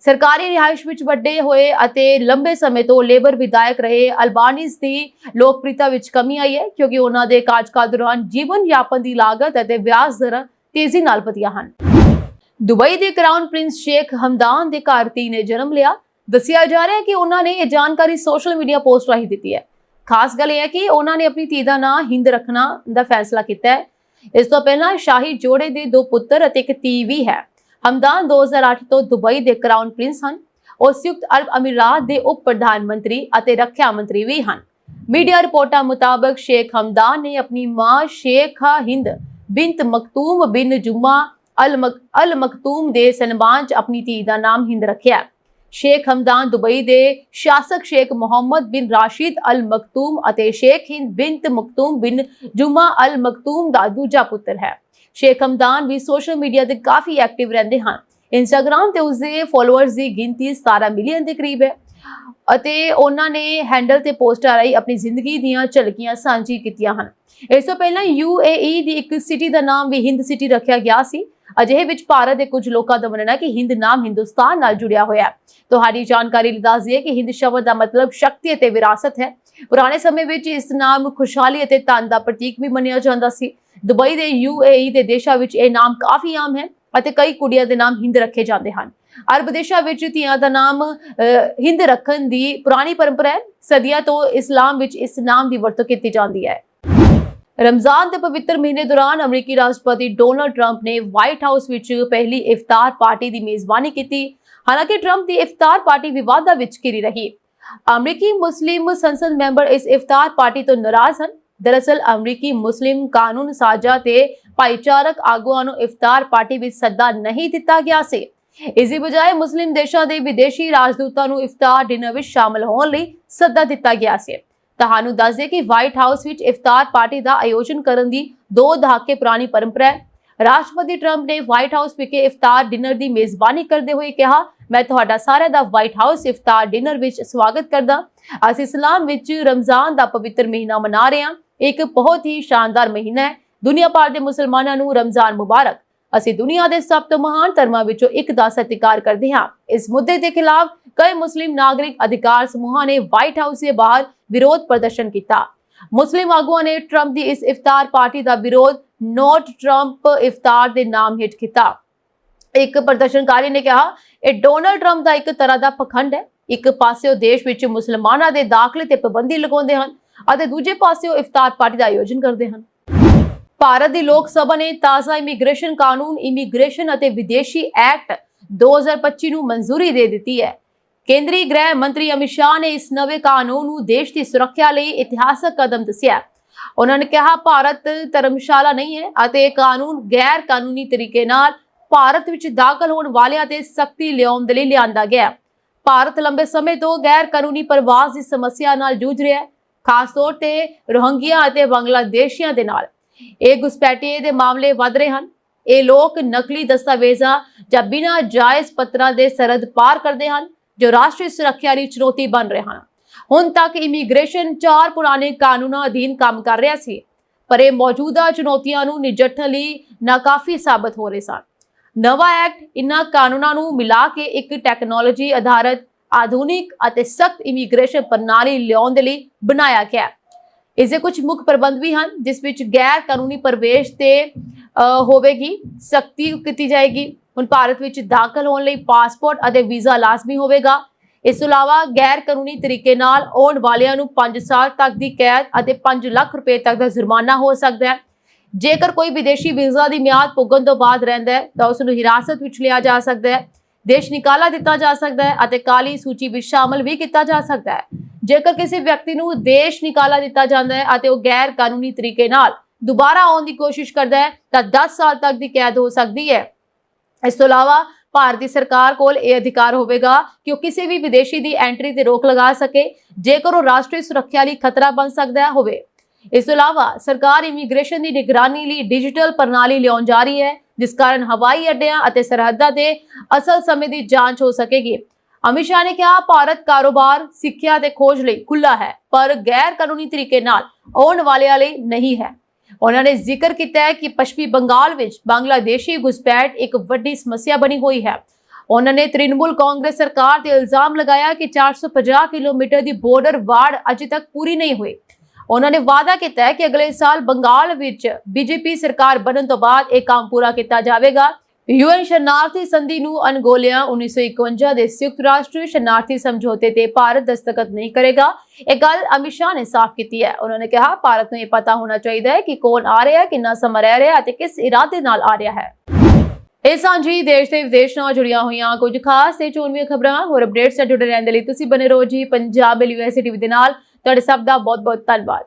ਸਰਕਾਰੀ ਰਿਹਾਇਸ਼ ਵਿੱਚ ਵੱਡੇ ਹੋਏ ਅਤੇ ਲੰਬੇ ਸਮੇਂ ਤੋਂ ਲੇਬਰ ਵਿਧਾਇਕ ਰਹੇ ਐਲਬਾਨੀਜ਼ ਦੀ ਲੋਕਪ੍ਰਿਯਤਾ ਵਿੱਚ ਕਮੀ ਆਈ ਹੈ, ਕਿਉਂਕਿ ਉਹਨਾਂ ਦੇ ਕਾਰਜਕਾਲ ਦੌਰਾਨ ਜੀਵਨ ਯਾਪਨ ਦੀ ਲਾਗਤ ਅਤੇ ਵਿਆਜ ਦਰਾਂ ਤੇਜ਼ੀ ਨਾਲ ਵਧੀਆਂ ਹਨ। ਦੁਬਈ ਦੇ ਕਰਾਊਨ ਪ੍ਰਿੰਸ ਸ਼ੇਖ ਹਮਦਾਨ ਦੇ ਘਰ ਧੀ ਨੇ ਜਨਮ ਲਿਆ। ਦੱਸਿਆ ਜਾ ਰਿਹਾ ਹੈ ਕਿ ਉਹਨਾਂ ਨੇ ਇਹ ਜਾਣਕਾਰੀ ਸੋਸ਼ਲ ਮੀਡੀਆ ਪੋਸਟ ਰਾਹੀਂ ਦਿੱਤੀ ਹੈ। ਖਾਸ ਗੱਲ ਇਹ ਹੈ ਕਿ ਉਹਨਾਂ ਨੇ ਆਪਣੀ ਧੀ ਦਾ ਨਾਂ ਹਿੰਦ ਰੱਖਣਾ ਦਾ ਫੈਸਲਾ ਕੀਤਾ ਹੈ। ਇਸ ਤੋਂ ਪਹਿਲਾਂ ਸ਼ਾਹੀ ਜੋੜੇ ਦੇ 2 ਪੁੱਤਰ ਅਤੇ ਇੱਕ ਧੀ ਵੀ ਹੈ। ਹਮਦਾਨ 2008 ਤੋਂ ਦੁਬਈ ਦੇ ਕਰਾਊਨ ਪ੍ਰਿੰਸ ਹਨ। ਉਹ ਸੰਯੁਕਤ ਅਰਬ ਅਮੀਰਾਤ ਦੇ ਉਪ ਪ੍ਰਧਾਨ ਮੰਤਰੀ ਅਤੇ ਰੱਖਿਆ ਮੰਤਰੀ ਵੀ ਹਨ। ਮੀਡੀਆ ਰਿਪੋਰਟਾਂ ਮੁਤਾਬਕ ਸ਼ੇਖ ਹਮਦਾਨ ਨੇ ਆਪਣੀ ਮਾਂ ਸ਼ੇਖਾ ਹਿੰਦ ਬਿੰਤ ਮਖਤੂਮ ਬਿਨ ਜੁਮਾ ਅਲ ਮਖਤੂਮ ਦੇ ਸਨਮਾਨ 'ਚ ਆਪਣੀ ਧੀ ਦਾ ਨਾਮ ਹਿੰਦ ਰੱਖਿਆ। ਸ਼ੇਖ ਹਮਦਾਨ ਦੁਬਈ ਦੇ ਸ਼ਾਸਕ ਸ਼ੇਖ ਮੁਹੰਮਦ ਬਿਨ ਰਾਸ਼ਿਦ ਅਲ ਮਖਤੂਮ ਅਤੇ ਸ਼ੇਖ ਹਿੰਦ ਬਿੰਤ ਮਖਤੂਮ ਬਿਨ ਜੁਮਾ ਅਲ ਮਖਤੂਮ ਦਾ ਦੂਜਾ ਪੁੱਤਰ ਹੈ। ਸ਼ੇਖ ਹਮਦਾਨ ਵੀ ਸੋਸ਼ਲ ਮੀਡੀਆ ਤੇ ਕਾਫੀ ਐਕਟਿਵ ਰਹਿੰਦੇ ਹਨ। ਇੰਸਟਾਗ੍ਰਾਮ ਤੇ ਉਸਦੇ ਫਾਲੋਅਰਸ ਦੀ ਗਿਣਤੀ 17 ਮਿਲੀਅਨ ਦੇ ਕਰੀਬ ਹੈ ਅਤੇ ਉਹਨਾਂ ਨੇ ਹੈਂਡਲ ਤੇ ਪੋਸਟਾਂ ਰਾਹੀਂ ਆਪਣੀ ਜ਼ਿੰਦਗੀ ਦੀਆਂ ਝਲਕੀਆਂ ਸਾਂਝੀ ਕੀਤੀਆਂ ਹਨ। ਇਸ ਤੋਂ ਪਹਿਲਾਂ UAE ਦੀ ਇੱਕ ਸਿਟੀ ਦਾ ਨਾਮ ਵੀ ਹਿੰਦ ਸਿਟੀ ਰੱਖਿਆ ਗਿਆ ਸੀ। ਅਜਿਹੇ ਵਿੱਚ ਭਾਰਤ ਦੇ ਕੁਝ ਲੋਕਾਂ ਦਾ ਮੰਨਣਾ ਹੈ ਕਿ ਹਿੰਦ ਨਾਮ ਹਿੰਦੁਸਤਾਨ ਨਾਲ ਜੁੜਿਆ ਹੋਇਆ ਹੈ। ਤੁਹਾਡੀ ਜਾਣਕਾਰੀ ਲਈ ਦੱਸ ਦਈਏ ਕਿ ਹਿੰਦ ਸ਼ਬਦ ਦਾ ਮਤਲਬ ਸ਼ਕਤੀ ਅਤੇ ਵਿਰਾਸਤ ਹੈ। ਪੁਰਾਣੇ ਸਮੇਂ ਵਿੱਚ ਇਸ ਨਾਮ ਨੂੰ ਖੁਸ਼ਹਾਲੀ ਅਤੇ ਧਨ ਦਾ ਪ੍ਰਤੀਕ ਵੀ ਮੰਨਿਆ ਜਾਂਦਾ ਸੀ। ਦੁਬਈ ਦੇ UAE ਦੇ ਦੇਸ਼ਾਂ ਵਿੱਚ ਇਹ ਨਾਮ ਕਾਫੀ ਆਮ ਹੈ ਅਤੇ ਕਈ ਕੁੜੀਆਂ ਦੇ ਨਾਮ ਹਿੰਦ ਰੱਖੇ ਜਾਂਦੇ ਹਨ। ਅਰਬ ਦੇਸ਼ਾਂ ਵਿੱਚ ਧੀਆਂ ਦਾ ਨਾਮ ਹਿੰਦ ਰੱਖਣ ਦੀ ਪੁਰਾਣੀ ਪਰੰਪਰਾ ਹੈ। ਸਦੀਆਂ ਤੋਂ ਇਸਲਾਮ ਵਿੱਚ ਇਸ ਨਾਮ ਦੀ ਵਰਤੋਂ ਕੀਤੀ ਜਾਂਦੀ ਹੈ। ਰਮਜ਼ਾਨ ਦੇ ਪਵਿੱਤਰ ਮਹੀਨੇ ਦੌਰਾਨ ਅਮਰੀਕੀ ਰਾਸ਼ਟਰਪਤੀ ਡੋਨਾਲਡ ਟਰੰਪ ਨੇ ਵਾਈਟ ਹਾਊਸ ਵਿੱਚ ਪਹਿਲੀ ਇਫਤਾਰ ਪਾਰਟੀ ਦੀ ਮੇਜ਼ਬਾਨੀ ਕੀਤੀ। ਹਾਲਾਂਕਿ ਟਰੰਪ ਦੀ ਇਫਤਾਰ ਪਾਰਟੀ ਵਿਵਾਦਾਂ ਵਿੱਚ ਘਿਰੀ ਰਹੀ। ਅਮਰੀਕੀ ਮੁਸਲਿਮ ਸੰਸਦ ਮੈਂਬਰ ਇਸ ਇਫਤਾਰ ਪਾਰਟੀ ਤੋਂ ਨਾਰਾਜ਼ ਹਨ। ਦਰਅਸਲ ਅਮਰੀਕੀ ਮੁਸਲਿਮ ਕਾਨੂੰਨ ਸਾਜ਼ਾ ਤੇ ਭਾਈਚਾਰਕ ਆਗੂਆਂ ਨੂੰ ਇਫਤਾਰ ਪਾਰਟੀ ਵਿੱਚ ਸੱਦਾ ਨਹੀਂ ਦਿੱਤਾ ਗਿਆ ਸੀ। ਇਸ ਦੀ ਬਜਾਏ ਮੁਸਲਿਮ ਦੇਸ਼ਾਂ ਦੇ ਵਿਦੇਸ਼ੀ ਰਾਜਦੂਤਾਂ ਨੂੰ ਇਫਤਾਰ ਡਿਨਰ ਵਿੱਚ ਸ਼ਾਮਲ ਹੋਣ ਲਈ ਸੱਦਾ ਦਿੱਤਾ ਗਿਆ ਸੀ। ਤੁਹਾਨੂੰ ਦੱਸ ਦੇ ਕਿ ਵਾਈਟ ਹਾਊਸ ਵਿੱਚ ਇਫਤਾਰ ਪਾਰਟੀ ਦਾ ਆਯੋਜਨ ਕਰਨ ਦੀ 2 ਦਹਾਕੇ ਪੁਰਾਣੀ ਪਰੰਪਰਾ ਹੈ। ਰਾਸ਼ਟਰਪਤੀ ਟਰੰਪ ਨੇ ਵਾਈਟ ਹਾਊਸ ਵਿਖੇ ਇਫਤਾਰ ਡਿਨਰ ਦੀ ਮੇਜ਼ਬਾਨੀ ਕਰਦੇ ਹੋਏ ਕਿਹਾ, ਮੈਂ ਤੁਹਾਡਾ ਸਾਰਿਆਂ ਦਾ ਵਾਈਟ ਹਾਊਸ ਇਫਤਾਰ ਡਿਨਰ ਵਿੱਚ ਸਵਾਗਤ ਕਰਦਾ। ਅਸੀਂ ਇਸਲਾਮ ਵਿੱਚ ਰਮਜ਼ਾਨ ਦਾ ਪਵਿੱਤਰ ਮਹੀਨਾ ਮਨਾ ਰਹੇ ਹਾਂ। ਇੱਕ ਬਹੁਤ ਹੀ ਸ਼ਾਨਦਾਰ ਮਹੀਨਾ ਹੈ। ਦੁਨੀਆ ਭਰ ਦੇ ਮੁਸਲਮਾਨਾਂ ਨੂੰ ਰਮਜ਼ਾਨ ਮੁਬਾਰਕ। ਅਸੀਂ ਦੁਨੀਆ ਦੇ ਸਭ ਤੋਂ ਮਹਾਨ ਧਰਮਾਂ ਵਿੱਚੋਂ ਇੱਕ ਦਾ ਸਤਿਕਾਰ ਕਰਦੇ ਹਾਂ। ਇਸ ਮੁੱਦੇ ਦੇ ਖਿਲਾਫ ਕਈ ਮੁਸਲਿਮ ਨਾਗਰਿਕ ਅਧਿਕਾਰ ਸਮੂਹਾਂ ਨੇ ਵਾਈਟ ਹਾਊਸ ਦੇ ਬਾਹਰ ਵਿਰੋਧ ਪ੍ਰਦਰਸ਼ਨ ਕੀਤਾ। ਮੁਸਲਿਮ ਆਗੂਆਂ ਨੇ ਟਰੰਪ ਦੀ ਇਸ ਇਫਤਾਰ ਪਾਰਟੀ ਦਾ ਵਿਰੋਧ ਨੋਟ ਟਰੰਪ ਇਫਤਾਰ ਦੇ ਨਾਮ ਹੇਠ ਕੀਤਾ। ਇੱਕ ਪ੍ਰਦਰਸ਼ਨਕਾਰੀ ਨੇ ਕਿਹਾ, ਇਹ ਡੋਨਾਲਡ ਟਰੰਪ ਦਾ ਇੱਕ ਤਰ੍ਹਾਂ ਦਾ ਪਖੰਡ ਹੈ। ਇੱਕ ਪਾਸਿਓਂ ਦੇਸ਼ ਵਿੱਚ ਮੁਸਲਮਾਨਾਂ ਦੇ ਦਾਖਲੇ ਤੇ ਪਾਬੰਦੀ ਲਗਾਉਂਦੇ ਹਨ ਅਤੇ ਦੂਜੇ ਪਾਸਿਓਂ ਇਫਤਾਰ ਪਾਰਟੀ ਦਾ ਆਯੋਜਨ ਕਰਦੇ ਹਨ। ਭਾਰਤ ਦੀ ਲੋਕ ਸਭਾ ਨੇ ਤਾਜ਼ਾ ਇਮੀਗ੍ਰੇਸ਼ਨ ਕਾਨੂੰਨ ਇਮੀਗ੍ਰੇਸ਼ਨ ਅਤੇ ਵਿਦੇਸ਼ੀ ਐਕਟ 2025 ਨੂੰ ਮਨਜ਼ੂਰੀ ਦੇ ਦਿੱਤੀ ਹੈ। ਕੇਂਦਰੀ ਗ੍ਰਹਿ ਮੰਤਰੀ ਅਮਿਤ ਸ਼ਾਹ ਨੇ ਇਸ ਨਵੇਂ ਕਾਨੂੰਨ ਨੂੰ ਦੇਸ਼ ਦੀ ਸੁਰੱਖਿਆ ਲਈ ਇਤਿਹਾਸਕ ਕਦਮ ਦੱਸਿਆ। ਉਹਨਾਂ ਨੇ ਕਿਹਾ, ਭਾਰਤ ਧਰਮਸ਼ਾਲਾ ਨਹੀਂ ਹੈ ਅਤੇ ਇਹ ਕਾਨੂੰਨ ਗੈਰ ਕਾਨੂੰਨੀ ਤਰੀਕੇ ਨਾਲ ਭਾਰਤ ਵਿੱਚ ਦਾਖਲ ਹੋਣ ਵਾਲਿਆਂ ਤੇ ਸਖਤੀ ਲਿਆਉਣ ਦੇ ਲਈ ਲਿਆਂਦਾ ਗਿਆ। ਭਾਰਤ ਲੰਬੇ ਸਮੇਂ ਤੋਂ ਗੈਰ ਕਾਨੂੰਨੀ ਪ੍ਰਵਾਸ ਦੀ ਸਮੱਸਿਆ ਨਾਲ ਜੂਝ ਰਿਹਾ ਹੈ, ਖਾਸ ਤੌਰ ਤੇ ਰੋਹਿੰਗਿਆ ਅਤੇ ਬੰਗਲਾਦੇਸ਼ੀਆਂ ਦੇ ਨਾਲ। ਇਹ ਘੁਸਪੈਠੀਏ ਦੇ ਮਾਮਲੇ ਵੱਧ ਰਹੇ ਹਨ। ਇਹ ਲੋਕ ਨਕਲੀ ਦਸਤਾਵੇਜ਼ਾਂ ਜਾਂ ਬਿਨਾਂ ਜਾਇਜ਼ ਪੱਤਰਾਂ ਦੇ ਸਰਹੱਦ ਪਾਰ ਕਰਦੇ ਹਨ, ਜੋ ਰਾਸ਼ਟਰੀ ਸੁਰੱਖਿਆ ਲਈ ਚੁਣੌਤੀ ਬਣ ਰਹੇ ਹਨ। ਹੁਣ ਤੱਕ ਇਮੀਗ੍ਰੇਸ਼ਨ 4 ਪੁਰਾਣੇ ਕਾਨੂੰਨਾਂ ਅਧੀਨ ਕੰਮ ਕਰ ਰਿਹਾ ਸੀ, ਪਰ ਇਹ ਮੌਜੂਦਾ ਚੁਣੌਤੀਆਂ ਨੂੰ ਨਜਿੱਠਣ ਲਈ ਨਾਕਾਫੀ ਸਾਬਤ ਹੋ ਰਹੇ ਸਨ। ਨਵਾਂ ਐਕਟ ਇਨ੍ਹਾਂ ਕਾਨੂੰਨਾਂ ਨੂੰ ਮਿਲਾ ਕੇ ਇੱਕ ਟੈਕਨੋਲੋਜੀ ਆਧਾਰਿਤ ਆਧੁਨਿਕ ਅਤੇ ਸਖਤ ਇਮੀਗ੍ਰੇਸ਼ਨ ਪ੍ਰਣਾਲੀ ਲਿਆਉਣ ਦੇ ਲਈ ਬਣਾਇਆ ਗਿਆ। ਇਸ ਦੇ ਕੁਝ ਮੁੱਖ ਪ੍ਰਬੰਧ ਵੀ ਹਨ, ਜਿਸ ਵਿੱਚ ਗੈਰ ਕਾਨੂੰਨੀ ਪ੍ਰਵੇਸ਼ ਤੇ ਹੋਵੇਗੀ ਸਖਤੀ ਕੀਤੀ ਜਾਏਗੀ। ਹੁਣ ਭਾਰਤ ਵਿੱਚ ਦਾਖਲ ਹੋਣ ਲਈ ਪਾਸਪੋਰਟ ਅਤੇ ਵੀਜ਼ਾ ਲਾਜ਼ਮੀ ਹੋਵੇਗਾ। ਇਸ ਤੋਂ ਇਲਾਵਾ ਗੈਰ ਕਾਨੂੰਨੀ ਤਰੀਕੇ ਨਾਲ ਆਉਣ ਵਾਲਿਆਂ ਨੂੰ 5 ਸਾਲ ਤੱਕ ਦੀ ਕੈਦ ਅਤੇ 5 ਲੱਖ ਰੁਪਏ ਤੱਕ ਦਾ ਜੁਰਮਾਨਾ ਹੋ ਸਕਦਾ ਹੈ। ਜੇਕਰ ਕੋਈ ਵਿਦੇਸ਼ੀ ਵੀਜ਼ਾ ਦੀ ਮਿਆਦ ਪੁੱਗਣ ਤੋਂ ਬਾਅਦ ਰਹਿੰਦਾ ਹੈ ਤਾਂ ਉਸ ਨੂੰ ਹਿਰਾਸਤ ਵਿੱਚ ਲਿਆ ਜਾ ਸਕਦਾ ਹੈ, ਦੇਸ਼ ਨਿਕਾਲਾ ਦਿੱਤਾ ਜਾ ਸਕਦਾ ਹੈ ਅਤੇ ਕਾਲੀ ਸੂਚੀ ਵਿੱਚ ਸ਼ਾਮਲ ਵੀ ਕੀਤਾ ਜਾ ਸਕਦਾ ਹੈ। ਜੇਕਰ ਕਿਸੇ ਵਿਅਕਤੀ ਨੂੰ ਦੇਸ਼ ਨਿਕਾਲਾ ਦਿੱਤਾ ਜਾਂਦਾ ਹੈ ਅਤੇ ਉਹ ਗੈਰ ਕਾਨੂੰਨੀ ਤਰੀਕੇ ਨਾਲ ਦੁਬਾਰਾ ਆਉਣ ਦੀ ਕੋਸ਼ਿਸ਼ ਕਰਦਾ ਹੈ ਤਾਂ 10 ਸਾਲ ਤੱਕ ਦੀ ਕੈਦ ਹੋ ਸਕਦੀ ਹੈ। ਇਸ ਤੋਂ ਇਲਾਵਾ ਭਾਰਤੀ ਸਰਕਾਰ ਕੋਲ ਇਹ ਅਧਿਕਾਰ ਹੋਵੇਗਾ ਕਿ ਉਹ ਕਿਸੇ ਵੀ ਵਿਦੇਸ਼ੀ ਦੀ ਐਂਟਰੀ ਤੇ ਰੋਕ ਲਗਾ ਸਕੇ ਜੇਕਰ ਉਹ ਰਾਸ਼ਟਰੀ ਸੁਰੱਖਿਆ ਲਈ ਖਤਰਾ ਬਣ ਸਕਦਾ ਹੋਵੇ। ਇਸ ਤੋਂ ਇਲਾਵਾ ਸਰਕਾਰ ਇਮੀਗ੍ਰੇਸ਼ਨ ਦੀ ਨਿਗਰਾਨੀ ਲਈ ਡਿਜੀਟਲ ਪ੍ਰਣਾਲੀ ਲਿਆਉਣ ਜਾ ਰਹੀ ਹੈ, ਜਿਸ ਕਾਰਨ ਹਵਾਈ ਅੱਡਿਆਂ ਅਤੇ ਸਰਹੱਦਾਂ ਤੇ ਅਸਲ ਸਮੇਂ ਦੀ ਜਾਂਚ ਹੋ ਸਕੇਗੀ। ਅਮਿਤ ਸ਼ਾਹ ਨੇ ਕਿਹਾ, ਭਾਰਤ ਕਾਰੋਬਾਰ, ਸਿੱਖਿਆ ਤੇ ਖੋਜ ਲਈ ਖੁੱਲਾ ਹੈ, ਪਰ ਗੈਰ ਕਾਨੂੰਨੀ ਤਰੀਕੇ ਨਾਲ ਆਉਣ ਵਾਲਿਆਂ ਲਈ ਨਹੀਂ ਹੈ। ਉਹਨਾਂ ਨੇ ਜ਼ਿਕਰ ਕੀਤਾ ਹੈ ਕਿ ਪੱਛਮੀ ਬੰਗਾਲ ਵਿੱਚ ਬੰਗਲਾਦੇਸ਼ੀ ਘੁਸਪੈਠ ਇੱਕ ਵੱਡੀ ਸਮੱਸਿਆ ਬਣੀ ਹੋਈ ਹੈ। ਉਹਨਾਂ ਨੇ ਤ੍ਰਿਣਮੂਲ ਕਾਂਗਰਸ ਸਰਕਾਰ ਤੇ ਇਲਜ਼ਾਮ ਲਗਾਇਆ ਕਿ 450 ਕਿਲੋਮੀਟਰ ਦੀ ਬਾਰਡਰ ਵਾੜ ਅਜੇ ਤੱਕ ਪੂਰੀ ਨਹੀਂ ਹੋਈ। ਉਹਨਾਂ ਨੇ ਵਾਅਦਾ ਕੀਤਾ ਹੈ ਕਿ ਅਗਲੇ ਸਾਲ ਬੰਗਾਲ ਵਿੱਚ ਬੀਜੇਪੀ ਸਰਕਾਰ ਬਣਨ ਤੋਂ ਬਾਅਦ ਇਹ ਕੰਮ ਪੂਰਾ ਕੀਤਾ ਜਾਵੇਗਾ। UN ਸ਼ਰਨਾਰਥੀ ਸੰਧੀ ਨੂੰ ਅਣਗੌਲਿਆ 1951 ਦੇ ਸੰਯੁਕਤ ਰਾਸ਼ਟਰ ਸ਼ਰਨਾਰਥੀ ਸਮਝੌਤੇ ਤੇ ਭਾਰਤ ਦਸਤਖਤ ਨਹੀਂ ਕਰੇਗਾ। ਇਹ ਗੱਲ ਅਮਿਤ ਸ਼ਾਹ ਨੇ ਸਾਫ਼ ਕੀਤੀ ਹੈ। ਉਹਨਾਂ ਨੇ ਕਿਹਾ, ਭਾਰਤ ਨੂੰ ਇਹ ਪਤਾ ਹੋਣਾ ਚਾਹੀਦਾ ਹੈ ਕਿ ਕੌਣ ਆ ਰਿਹਾ ਹੈ, ਕਿੰਨਾ ਸਮਾਂ ਰਹਿ ਰਿਹਾ ਹੈ ਅਤੇ ਕਿਸ ਇਰਾਦੇ ਨਾਲ ਆ ਰਿਹਾ ਹੈ। ਇਹ ਸਾਂਝੀ ਦੇਸ਼ ਤੇ ਵਿਦੇਸ਼ ਨਾਲ ਜੁੜੀਆਂ ਹੋਈਆਂ ਕੁਝ ਖਾਸ ਤੇ ਚੋਣਵੀਆਂ ਖਬਰਾਂ ਹੋਰ ਅਪਡੇਟਸ ਨਾਲ ਜੁੜੇ ਰਹਿਣ ਦੇ ਲਈ ਤੁਸੀਂ ਬਨੇ ਰਹੋ ਜੀ ਪੰਜਾਬ USA TV ਦੇ ਨਾਲ। ਤੁਹਾਡੇ ਸਭ ਦਾ ਬਹੁਤ ਬਹੁਤ ਧੰਨਵਾਦ।